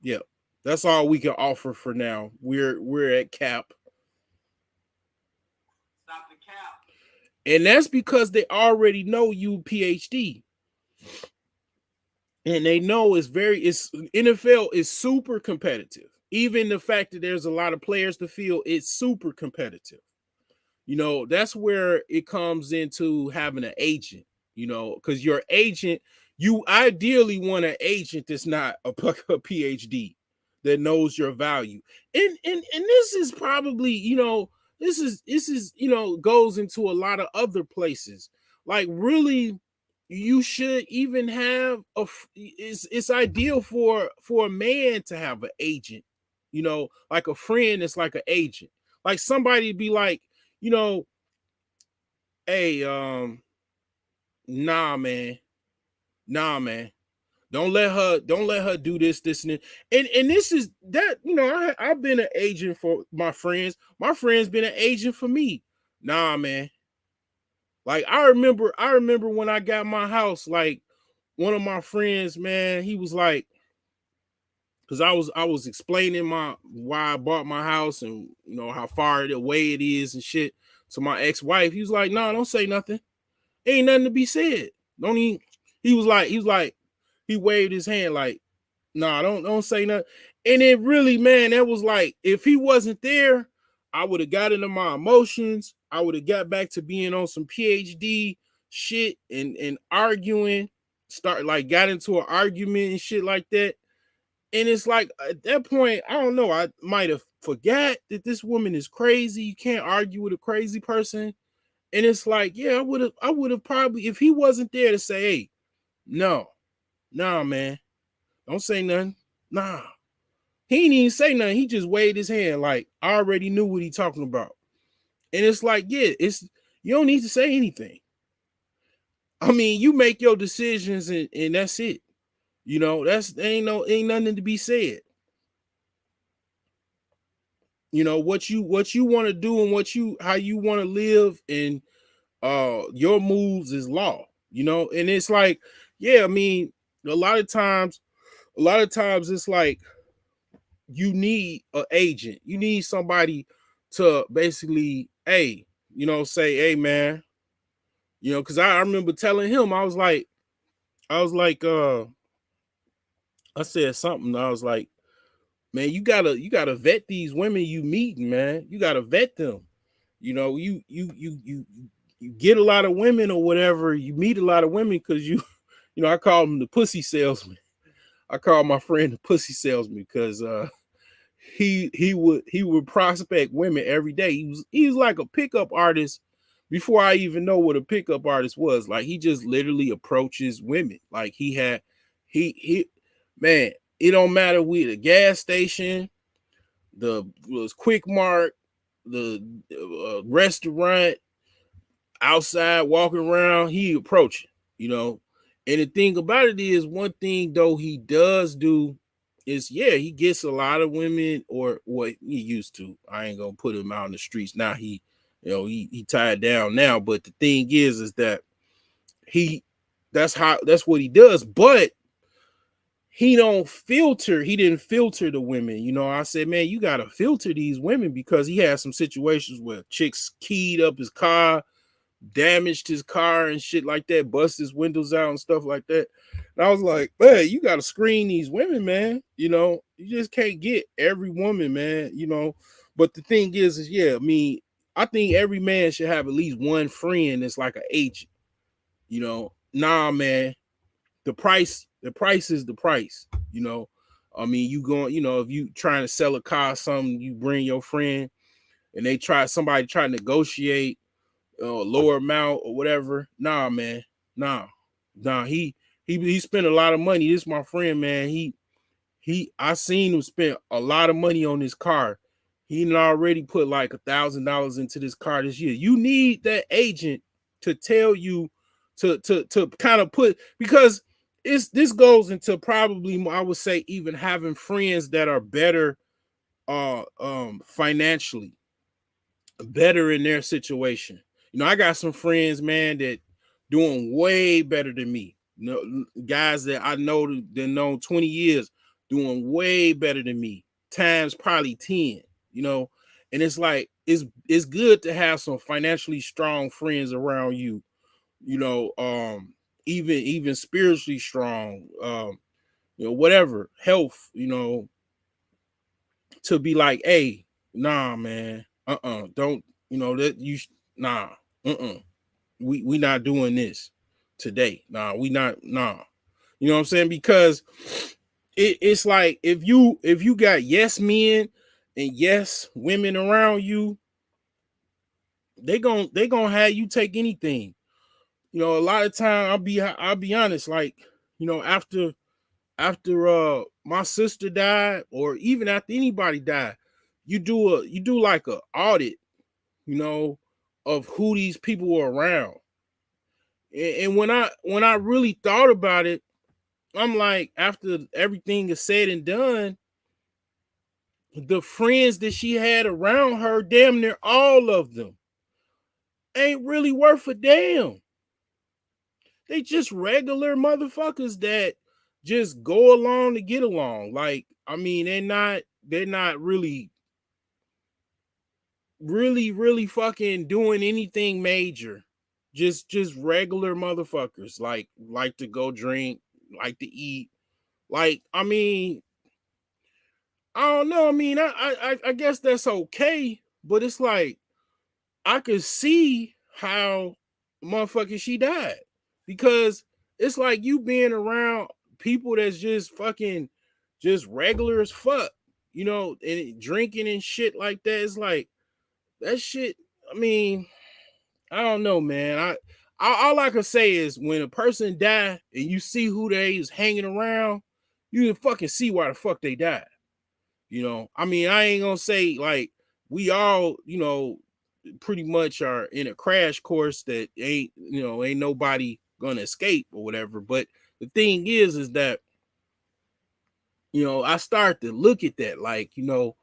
yeah, that's all we can offer for now. We're at cap. Stop the cap. And that's because they already know you PhD. And they know it's NFL is super competitive. Even the fact that there's a lot of players to field, it's super competitive. That's where it comes into having an agent, because your agent, you ideally want an agent that's not a PhD that knows your value. And this is probably, this is goes into a lot of other places. Like, really, you should even have it's ideal for a man to have an agent, like a friend that's like an agent, like somebody be like, hey, nah, man, don't let her do this and that. And this is that, I've been an agent for my friends. My friend's been an agent for me. Nah, man. Like, I remember when I got my house, like, one of my friends, man, he was like, because I was explaining why I bought my house and how far away it is and shit to my ex-wife. He was like, "No, don't say nothing. Ain't nothing to be said. Don't even." He was like, he waved his hand like, "Nah, don't say nothing." And it really, man, that was like, if he wasn't there, I would have got into my emotions. I would have got back to being on some PhD shit and arguing. Got into an argument and shit like that. And it's like, at that point, I don't know, I might have forgot that this woman is crazy. You can't argue with a crazy person. And it's like, yeah, I would have probably, if he wasn't there to say, hey, no, nah, man, don't say nothing. Nah. He didn't even say nothing. He just waved his hand like, I already knew what he talking about. And it's like, yeah, you don't need to say anything. I mean, you make your decisions and that's it. That's ain't nothing to be said. What you want to do and how you want to live, and your moves is law. And it's like, yeah, I mean, a lot of times, it's like you need an agent. You need somebody to basically, hey, say, hey man, because I remember telling him, I was like, I said something. I was like, man, you gotta vet these women you meeting, man. You gotta vet them. You get a lot of women or whatever. You meet a lot of women because I call them the pussy salesman. I call my friend the pussy salesman because he would prospect women every day. He was like a pickup artist before I even know what a pickup artist was. Like he just literally approaches women. Like he man, it don't matter we the gas station, the was Quick Mart, the restaurant, outside walking around, he approaching, you know. And the thing about it is, one thing though he does do is, yeah, he gets a lot of women, or what he used to. I ain't gonna put him out in the streets now. He tied down now. But the thing is that he that's what he does. But he don't filter. He didn't filter the women. I said, man, you gotta filter these women because he had some situations where chicks keyed up his car, damaged his car and shit like that, bust his windows out and stuff like that. And I was like, man, you got to screen these women, man. You just can't get every woman, man. But the thing is, yeah, I mean, I think every man should have at least one friend that's like an agent. Nah, man, the price is the price. I mean, you going, if you trying to sell a car or something, you bring your friend and somebody try to negotiate lower amount or whatever. Nah, man. Nah. He spent a lot of money. This is my friend, man. I seen him spend a lot of money on this car. He already put like $1,000 into this car this year. You need that agent to tell you to kind of put, because this goes into probably, I would say, even having friends that are better financially, better in their situation. I got some friends, man, that doing way better than me. Guys that I know that known 20 years doing way better than me, times probably 10, you know. And it's like it's good to have some financially strong friends around you, even spiritually strong, whatever, health, to be like, hey, nah, man, don't, that you, nah, we not doing this today. Nah, we not, nah. You know what I'm saying? Because it's like if you got yes men and yes women around you, they gonna have you take anything. A lot of time I'll be honest, like, after my sister died, or even after anybody died, you do like a audit, you know, of who these people were around. And when I really thought about it, I'm like, after everything is said and done, the friends that she had around her, damn near all of them, ain't really worth a damn. They just regular motherfuckers that just go along to get along. Like, I mean, they're not really fucking doing anything major. Just regular motherfuckers, like to go drink, like to eat. Like, I mean, I don't know. I mean, I guess that's okay, but it's like I could see how motherfucking she died, because it's like you being around people that's just fucking just regular as fuck, and drinking and shit like that. It's like that shit. I mean, I don't know, man. All I can say is when a person die and you see who they is hanging around, you can fucking see why the fuck they died. I mean, I ain't gonna say like we all, pretty much are in a crash course that ain't nobody gonna escape or whatever. But the thing is that, I start to look at that, like, you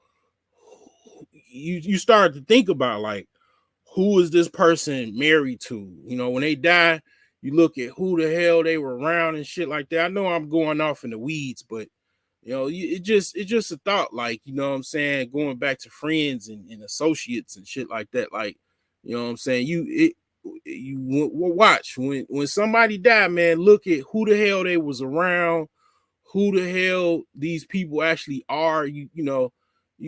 start to think about, like, who is this person married to? When they die, you look at who the hell they were around and shit like that. I know I'm going off in the weeds, but it's just a thought, like, what I'm saying, going back to friends and associates and shit like that. Like, what I'm saying, you watch when somebody died, man, look at who the hell they was around, who the hell these people actually are. You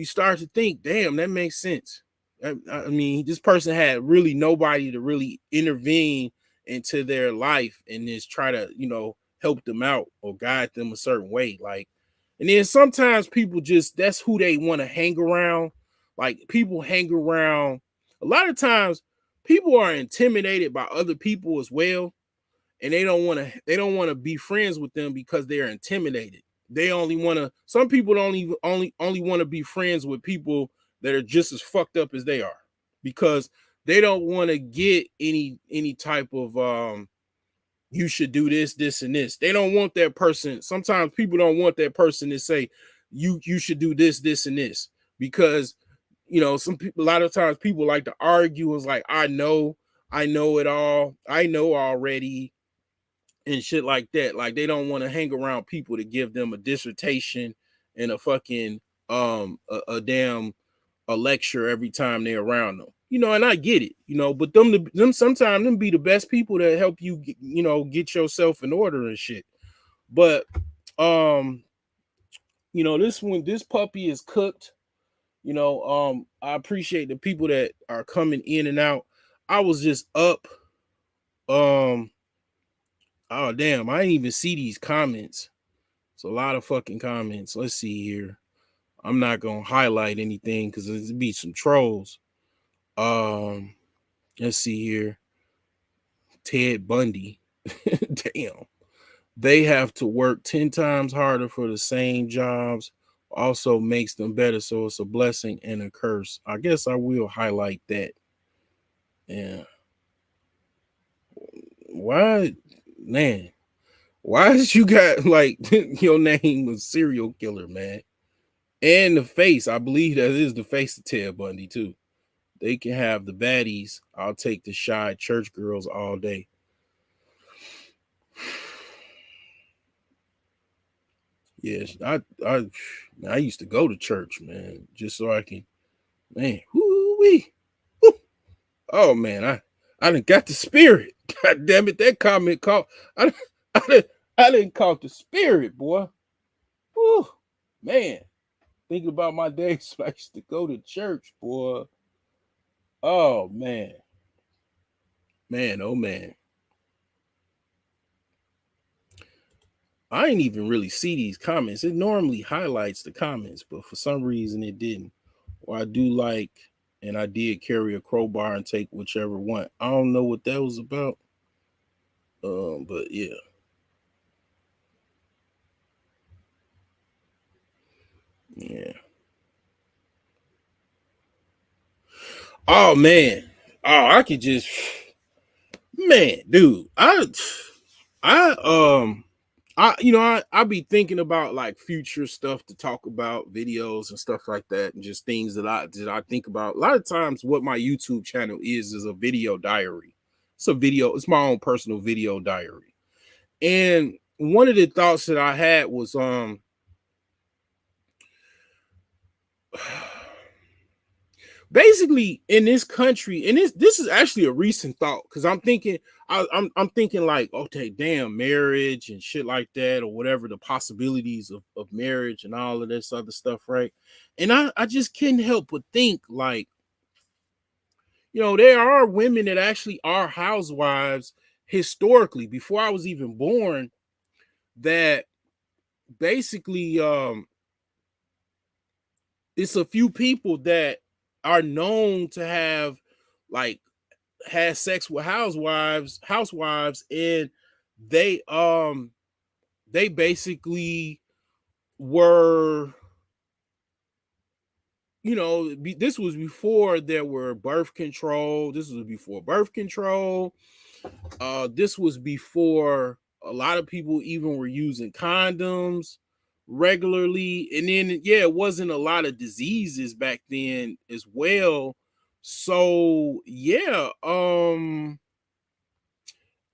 start to think, damn, that makes sense. I mean, this person had really nobody to really intervene into their life and just try to, help them out or guide them a certain way. Like, and then sometimes people just, that's who they want to hang around. Like, people hang around. A lot of times people are intimidated by other people as well, and they don't want to be friends with them because they're intimidated. They only want to, some people don't even only want to be friends with people that are just as fucked up as they are, because they don't want to get any type of you should do this and this. They don't want that person. Sometimes people don't want that person to say you should do this and this, because some people, a lot of times people like to argue. It's like, I know it all, I know already, and shit like that. Like, they don't want to hang around people to give them a dissertation and a fucking a damn a lecture every time they're around them. And I get it, but them sometimes them be the best people that help you get yourself in order and shit. But this puppy is cooked. I appreciate the people that are coming in and out. I was just up. Oh damn, I didn't even see these comments. It's a lot of fucking comments. Let's see here. I'm not gonna highlight anything because there's be some trolls. Um, let's see here. Ted Bundy. Damn. They have to work 10 times harder for the same jobs. Also makes them better. So it's a blessing and a curse. I guess I will highlight that. Yeah. Why, man? Why did you got like your name was serial killer, man? And the face, I believe that is the face of Ted Bundy too. They can have the baddies. I'll take the shy church girls all day. Yes, I used to go to church, man, just so I can, man. Whoo-wee. Woo. Oh man, I didn't got the spirit. God damn it, that comment caught. I I didn't, I didn't caught the spirit, boy. Woo, man. Thinking about my days when I used to go to church, boy. Oh man, man, oh man. I ain't even really see these comments. It normally highlights the comments, but for some reason it didn't. Or I do like, and I did carry a crowbar and take whichever one. I don't know what that was about. But yeah. Yeah. Oh man. Oh, I could just, man, dude. I I be thinking about like future stuff to talk about, videos and stuff like that, and just things that I think about. A lot of times what my YouTube channel is a video diary. It's my own personal video diary. And one of the thoughts that I had was basically in this country, and this is actually a recent thought, because I'm thinking like, okay, damn, marriage and shit like that, or whatever, the possibilities of marriage and all of this other stuff, right? And I just can't help but think like, there are women that actually are housewives historically before I was even born, that basically it's a few people that are known to have like had sex with housewives, and they basically were, this was before there were birth control. This was before birth control. This was before a lot of people even were using condoms regularly. And then, yeah, it wasn't a lot of diseases back then as well. So, yeah,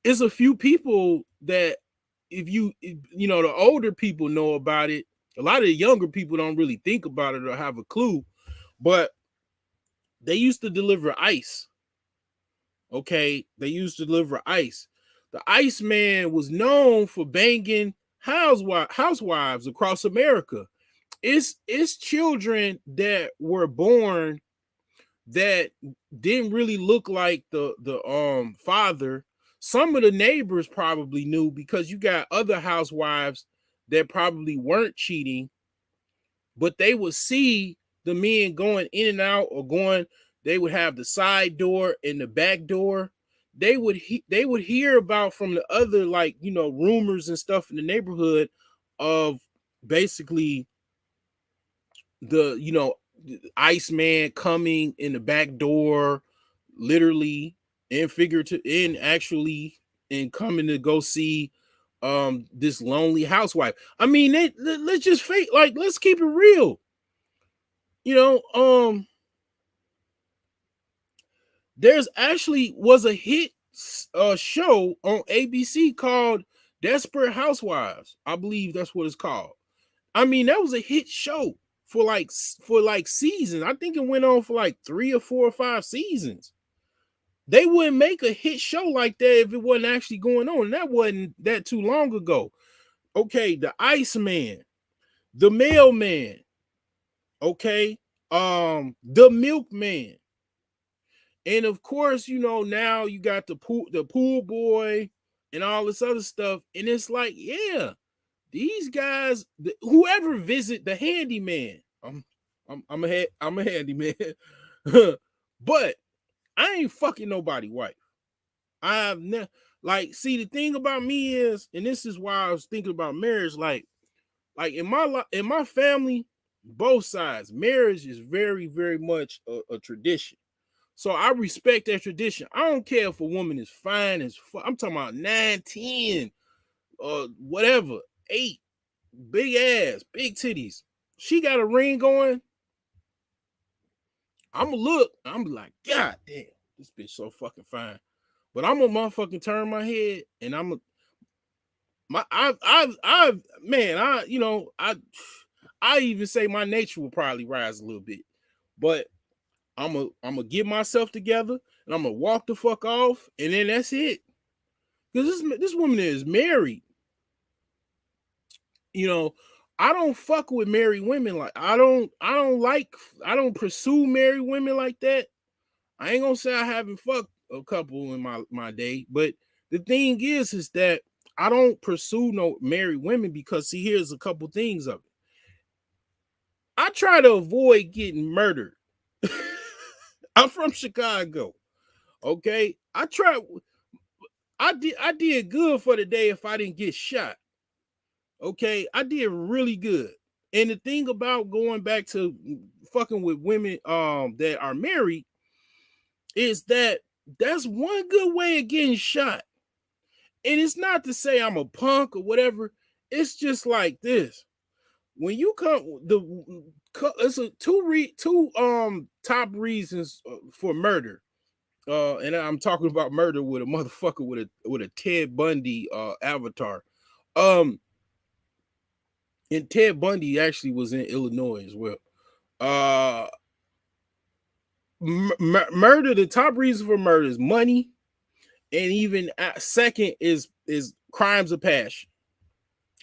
it's a few people that if the older people know about it. A lot of the younger people don't really think about it or have a clue, but they used to deliver ice. Okay, they used to deliver ice. The Ice Man was known for banging housewives across America. It's children that were born that didn't really look like the father. Some of the neighbors probably knew because you got other housewives that probably weren't cheating, but they would see the men going in and out or going. They would have the side door and the back door. They would hear about from the other, like, rumors and stuff in the neighborhood of basically the Iceman coming in the back door, literally and figurative and actually, and coming to go see this lonely housewife. I mean, let's just fake, like, let's keep it real. You know, there's actually was a hit show on ABC called Desperate Housewives. I believe that's what it's called. I mean, that was a hit show for like seasons. I think it went on for like 3 or 4 or 5 seasons. They wouldn't make a hit show like that if it wasn't actually going on. And that wasn't that too long ago. Okay, the Iceman, the Mailman, okay, the Milkman, and of course, now you got the pool boy and all this other stuff. And it's like, yeah, these guys, whoever visit the handyman, I'm a handyman, but I ain't fucking nobody wife. I've never, like, see, the thing about me is, and this is why I was thinking about marriage, like in my family, both sides, marriage is very, very much a tradition. So I respect that tradition. I don't care if a woman is fine as fuck. I'm talking about 9, 10, whatever, 8, big ass, big titties. She got a ring going. I'ma look. I'm like, God damn, this bitch so fucking fine. But I'm gonna motherfucking turn my head, and I'm a my I've man, I even say my nature will probably rise a little bit, but I'm gonna get myself together and I'm gonna walk the fuck off, and then that's it. Because this woman is married. You know, I don't fuck with married women. Like, I don't pursue married women like that. I ain't gonna say I haven't fucked a couple in my day, but the thing is that I don't pursue no married women because, see, here's a couple things of it. I try to avoid getting murdered. I'm from Chicago. Okay. I did good for the day if I didn't get shot. Okay. I did really good. And the thing about going back to fucking with women that are married is that that's one good way of getting shot. And it's not to say I'm a punk or whatever. It's just like this. When you come, it's a two top reasons for murder. And I'm talking about murder with a motherfucker with a Ted Bundy avatar. Um, and Ted Bundy actually was in Illinois as well. Uh, Murder. The top reason for murder is money, and even second is crimes of passion,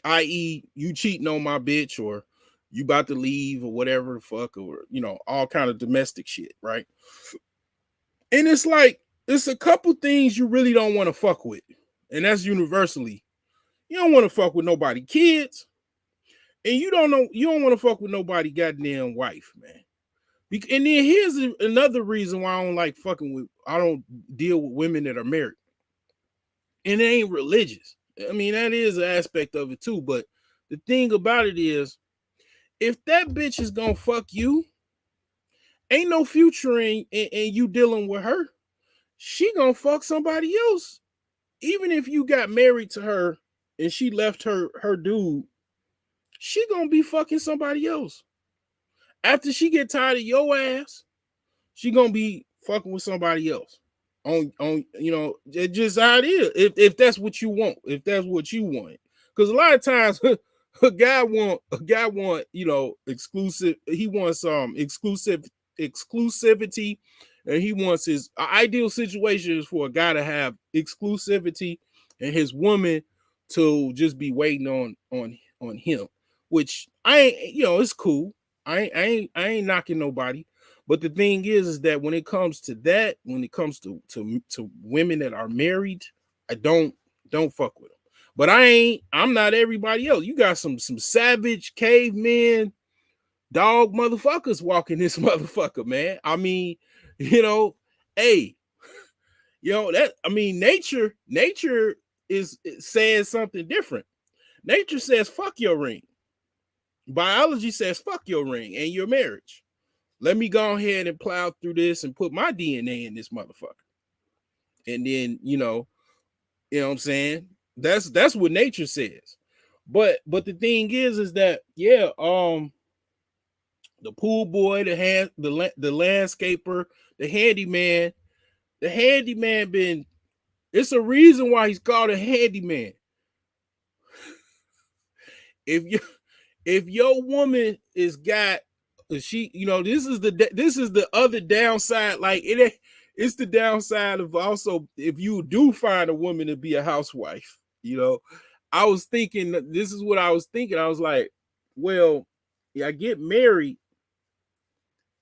i.e., you cheating on my bitch, or you about to leave, or whatever the fuck, or all kind of domestic shit, right? And it's like, it's a couple things you really don't want to fuck with, and that's universally, you don't want to fuck with nobody kids, and you don't want to fuck with nobody goddamn wife, man. And then here's another reason why I don't deal with women that are married, and it ain't religious. I mean, that is an aspect of it too, but the thing about it is, if that bitch is gonna fuck you, ain't no future in you dealing with her. She gonna fuck somebody else. Even if you got married to her and she left her dude, she gonna be fucking somebody else. After she get tired of your ass, she gonna be fucking with somebody else. on it's just how it is. If that's what you want, because a lot of times a guy want exclusive. He wants exclusivity, and he wants his ideal situation is for a guy to have exclusivity and his woman to just be waiting on him, which I ain't, it's cool. I ain't knocking nobody. But the thing is that when it comes to that, when it comes to women that are married, I don't fuck with them. But I'm not everybody else. You got some savage cavemen, dog motherfuckers walking this motherfucker, man. I mean, hey, that nature is says something different. Nature says fuck your ring. Biology says fuck your ring and your marriage. Let me go ahead and plow through this and put my DNA in this motherfucker. And then, what I'm saying? That's what nature says. But the thing is that, yeah, the pool boy, the landscaper, the handyman been, it's a reason why he's called a handyman. If your woman is got, she, this is the other downside. Like it's the downside of also if you do find a woman to be a housewife. I was thinking, this is what I was thinking. I was like, well, I get married.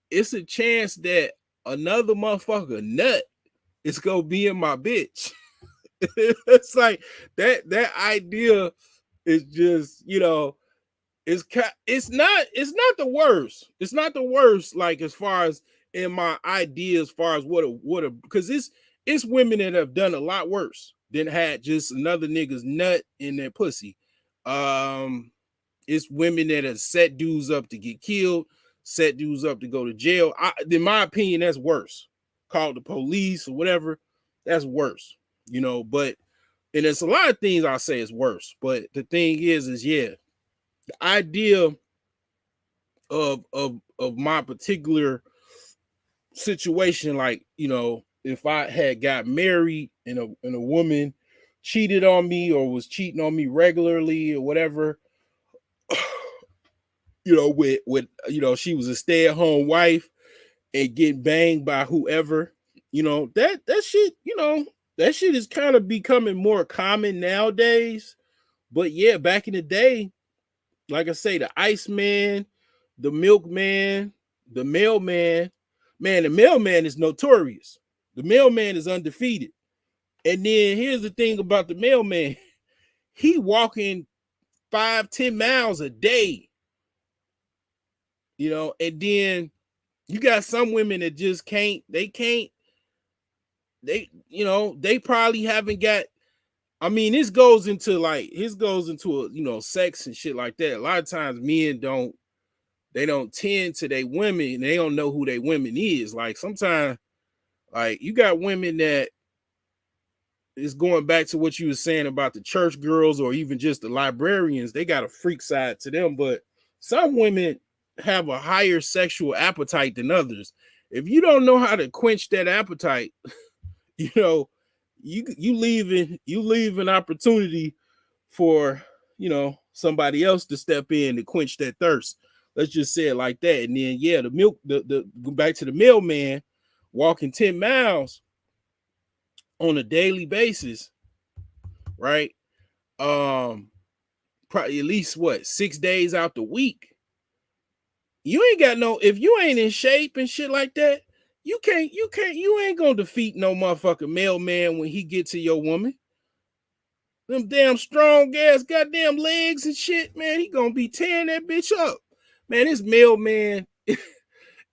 It's a chance that another motherfucker nut is gonna be in my bitch. It's like that idea is just, it's not the worst. It's not the worst, like as far as in my idea, as far as because it's women that have done a lot worse than had just another nigga's nut in their pussy. It's women that have set dudes up to get killed, set dudes up to go to jail. In my opinion, that's worse. Call the police or whatever. That's worse, but and there's a lot of things I say is worse. But the thing is yeah, the idea of my particular situation, like, if I had got married and a woman cheated on me or was cheating on me regularly or whatever, with she was a stay-at-home wife and getting banged by whoever, that shit, that shit is kind of becoming more common nowadays. But yeah, back in the day, like I say, the Iceman, the milkman, the mailman, man, the mailman is notorious. The mailman is undefeated. And then here's the thing about the mailman. He walking 5-10 miles a day. And then you got some women that just they probably haven't got, this goes into sex and shit like that. A lot of times men don't tend to their women, and they don't know who their women is. Like sometimes, like you got women that is going back to what you were saying about the church girls or even just the librarians. They got a freak side to them, but some women have a higher sexual appetite than others. If you don't know how to quench that appetite, you leave an opportunity for somebody else to step in to quench that thirst. Let's just say it like that. And then the go back to the mailman walking 10 miles on a daily basis, right? Probably at least 6 days out the week. You ain't got if you ain't in shape and shit like that, you ain't gonna defeat no motherfucking mailman when he get to your woman. Them damn strong ass goddamn legs and shit, man, he gonna be tearing that bitch up. Man,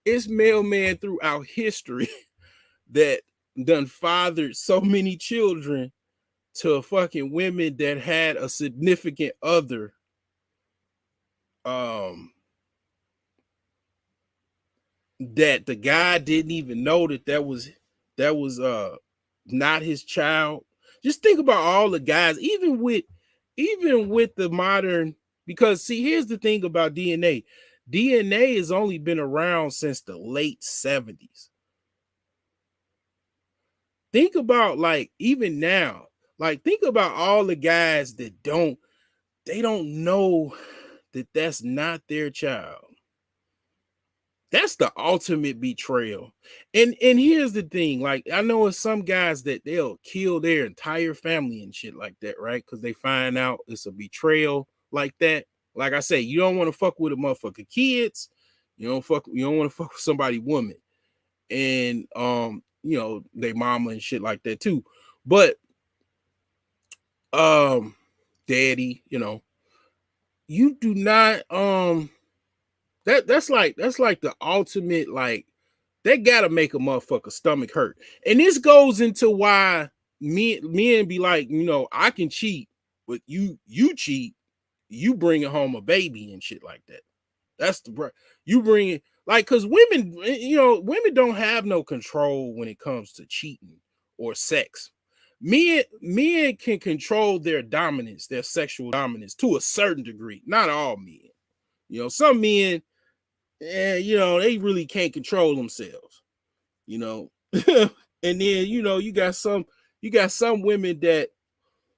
it's mailman throughout history that done fathered so many children to fucking women that had a significant other that the guy didn't even know that was not his child. Just think about all the guys, even with the modern, because see, here's the thing about DNA. DNA has only been around since the late 70s. think about like even now, like think about all the guys that they don't know that that's not their child. That's the ultimate betrayal. And here's the thing, like I know it's some guys that they'll kill their entire family and shit like that, right? Because they find out it's a betrayal like that. Like I say, you don't want to fuck with a motherfucker kids. You don't want to fuck with somebody woman. And they mama and shit like that too. But daddy, you do not that's like the ultimate, like that gotta make a motherfucker stomach hurt. And this goes into why men be like, I can cheat, but you cheat, you bringing home a baby and shit like that. That's the you bring it like because women don't have no control when it comes to cheating or sex. Men can control their dominance, their sexual dominance to a certain degree. Not all men. Some men, they really can't control themselves. And then you got some women that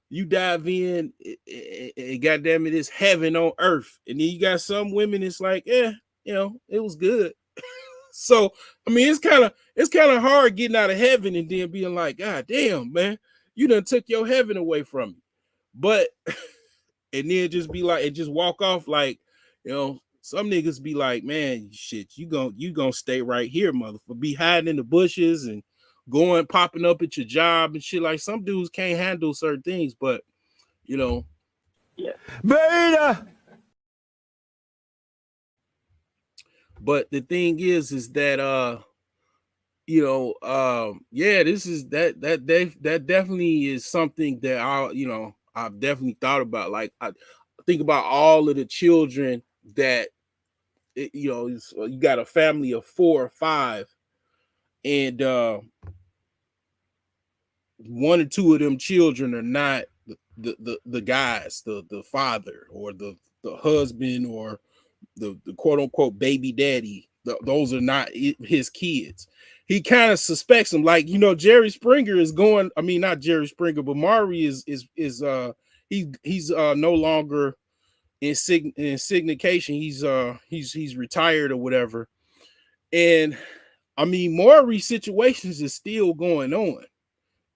you dive in and goddamn it, it's heaven on earth. And then you got some women, it's like, it was good. So I mean, it's kind of hard getting out of heaven and then being like, God damn, man, you done took your heaven away from me. But and then just be like, and just walk off like, some niggas be like, man, shit, you gonna stay right here, motherfucker. Be hiding in the bushes and going popping up at your job and shit. Like some dudes can't handle certain things, but Yeah. Beta. but the thing is that this is that definitely is something that I've definitely thought about. Like I think about all of the children that you got a family of 4 or 5, and one or two of them children are not the guys, the father or the husband or the quote unquote baby daddy. Those are not his kids. He kind of suspects them. Like Jerry Springer is going. I mean, not Jerry Springer, but Maury is he's no longer in syndication. He's retired or whatever. And I mean, Maury's situations is still going on.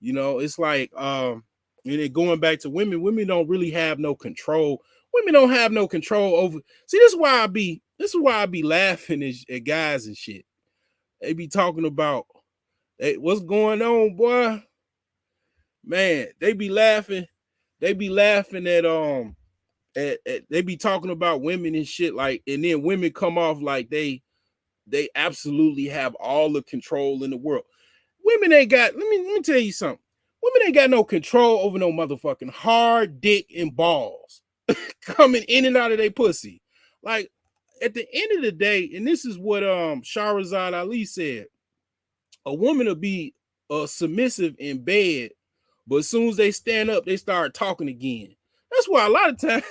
It's like and then going back to women don't really have no control. Women don't have no control over. See, this is why I be laughing at guys and shit. They be talking about, hey, what's going on, boy? Man, they be laughing. They be laughing at they be talking about women and shit, like, and then women come off like they absolutely have all the control in the world. Women ain't got, let me tell you something. Women ain't got no control over no motherfucking hard dick and balls coming in and out of their pussy. Like, at the end of the day, and this is what Shahrazad Ali said, a woman will be submissive in bed, but as soon as they stand up, they start talking again. That's why a lot of times,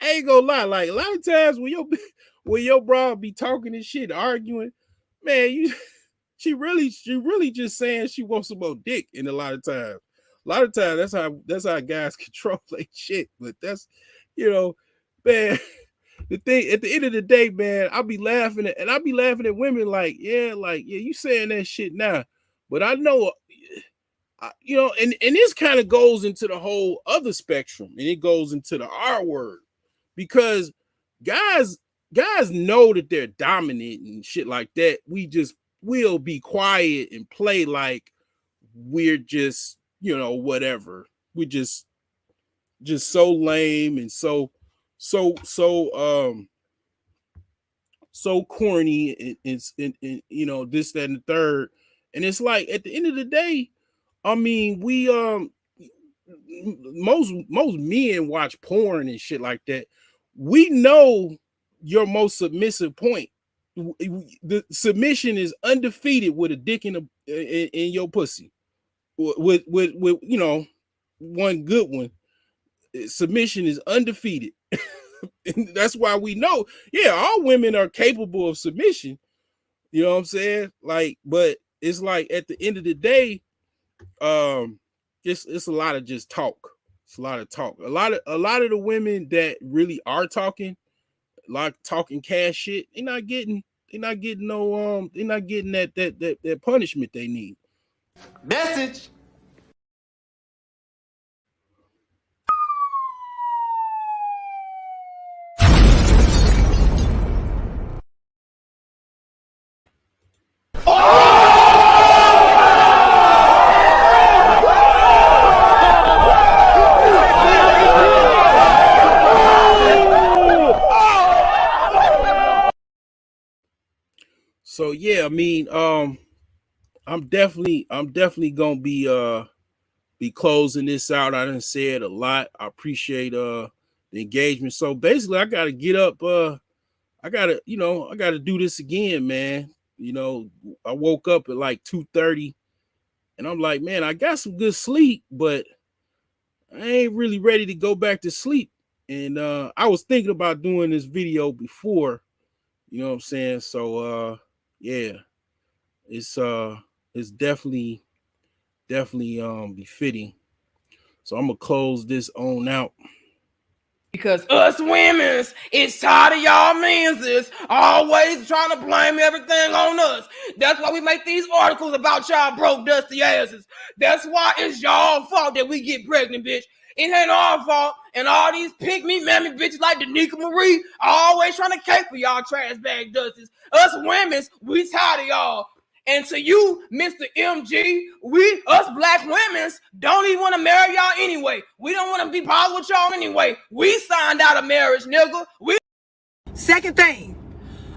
I ain't gonna lie, like a lot of times when your bro be talking and shit, arguing, man, she really just saying she wants some more dick. In a lot of times that's how guys control like shit. But that's man, the thing at the end of the day, man, I'll be laughing at women like, yeah, you saying that shit now, but I know and this kind of goes into the whole other spectrum, and it goes into the R word, because guys know that they're dominant and shit like that. We just will be quiet and play like we're just whatever. We just so lame and so corny and this, that, and the third. And it's like at the end of the day, I mean, we most men watch porn and shit like that. We know your most submissive point. The submission is undefeated with a dick in your pussy. With one good one. Submission is undefeated. And that's why we know, yeah, all women are capable of submission. You know what I'm saying? Like, but it's like at the end of the day, it's a lot of just talk. It's a lot of talk. A lot of the women that really are talking, like talking cash shit, they're not getting no they're not getting that punishment they need. Message. So yeah, I mean, I'm definitely gonna be closing this out. I done said a lot. I appreciate the engagement. So basically I gotta get up, I gotta do this again, man. You know, I woke up at like 2:30 and I'm like, man, I got some good sleep, but I ain't really ready to go back to sleep. And I was thinking about doing this video before, you know what I'm saying? So yeah, it's definitely befitting. So I'm gonna close this on out. Because us women's is tired of y'all men's always trying to blame everything on us. That's why we make these articles about y'all broke dusty asses. That's why it's y'all fault that we get pregnant, bitch. It ain't our fault. And all these pick-me mammy bitches like Danica Marie always trying to cake for y'all trash bag dusties. Us women's, we tired of y'all. And to you, Mr. MG, us black women's, don't even want to marry y'all anyway. We don't want to be bothered with y'all anyway. We signed out of marriage, nigga. Second thing,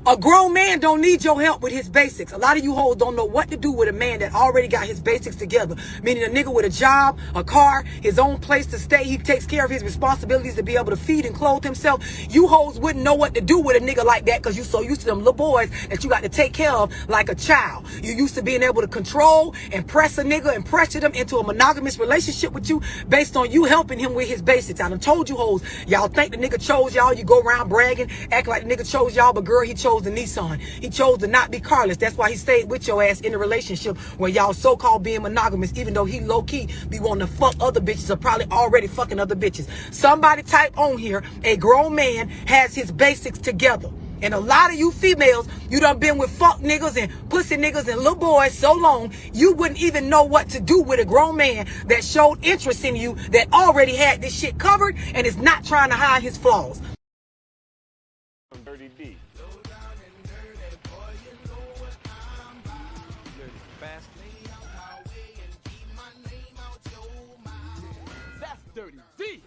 a grown man don't need your help with his basics. A lot of you hoes don't know what to do with a man that already got his basics together. Meaning a nigga with a job, a car, his own place to stay. He takes care of his responsibilities to be able to feed and clothe himself. You hoes wouldn't know what to do with a nigga like that because you so used to them little boys that you got to take care of like a child. You used to being able to control and press a nigga and pressure them into a monogamous relationship with you based on you helping him with his basics. I done told you hoes, y'all think the nigga chose y'all. You go around bragging, act like the nigga chose y'all, but girl, he chose the Nissan. He chose to not be carless. That's why he stayed with your ass in a relationship where y'all so-called being monogamous, even though he low-key be wanting to fuck other bitches or probably already fucking other bitches. Somebody type on here, a grown man has his basics together. And a lot of you females, you done been with fuck niggas and pussy niggas and little boys so long, you wouldn't even know what to do with a grown man that showed interest in you, that already had this shit covered and is not trying to hide his flaws. Dirty D. That's Dirty D.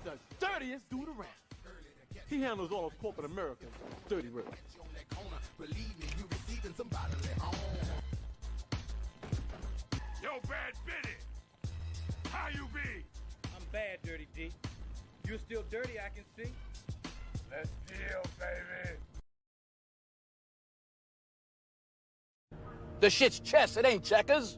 The dirtiest dude around. He handles all of corporate America's dirty work. Yo, Bad Bitty, how you be? I'm bad, Dirty D. You're still dirty, I can see. Let's deal, baby. The shit's chess, it ain't checkers.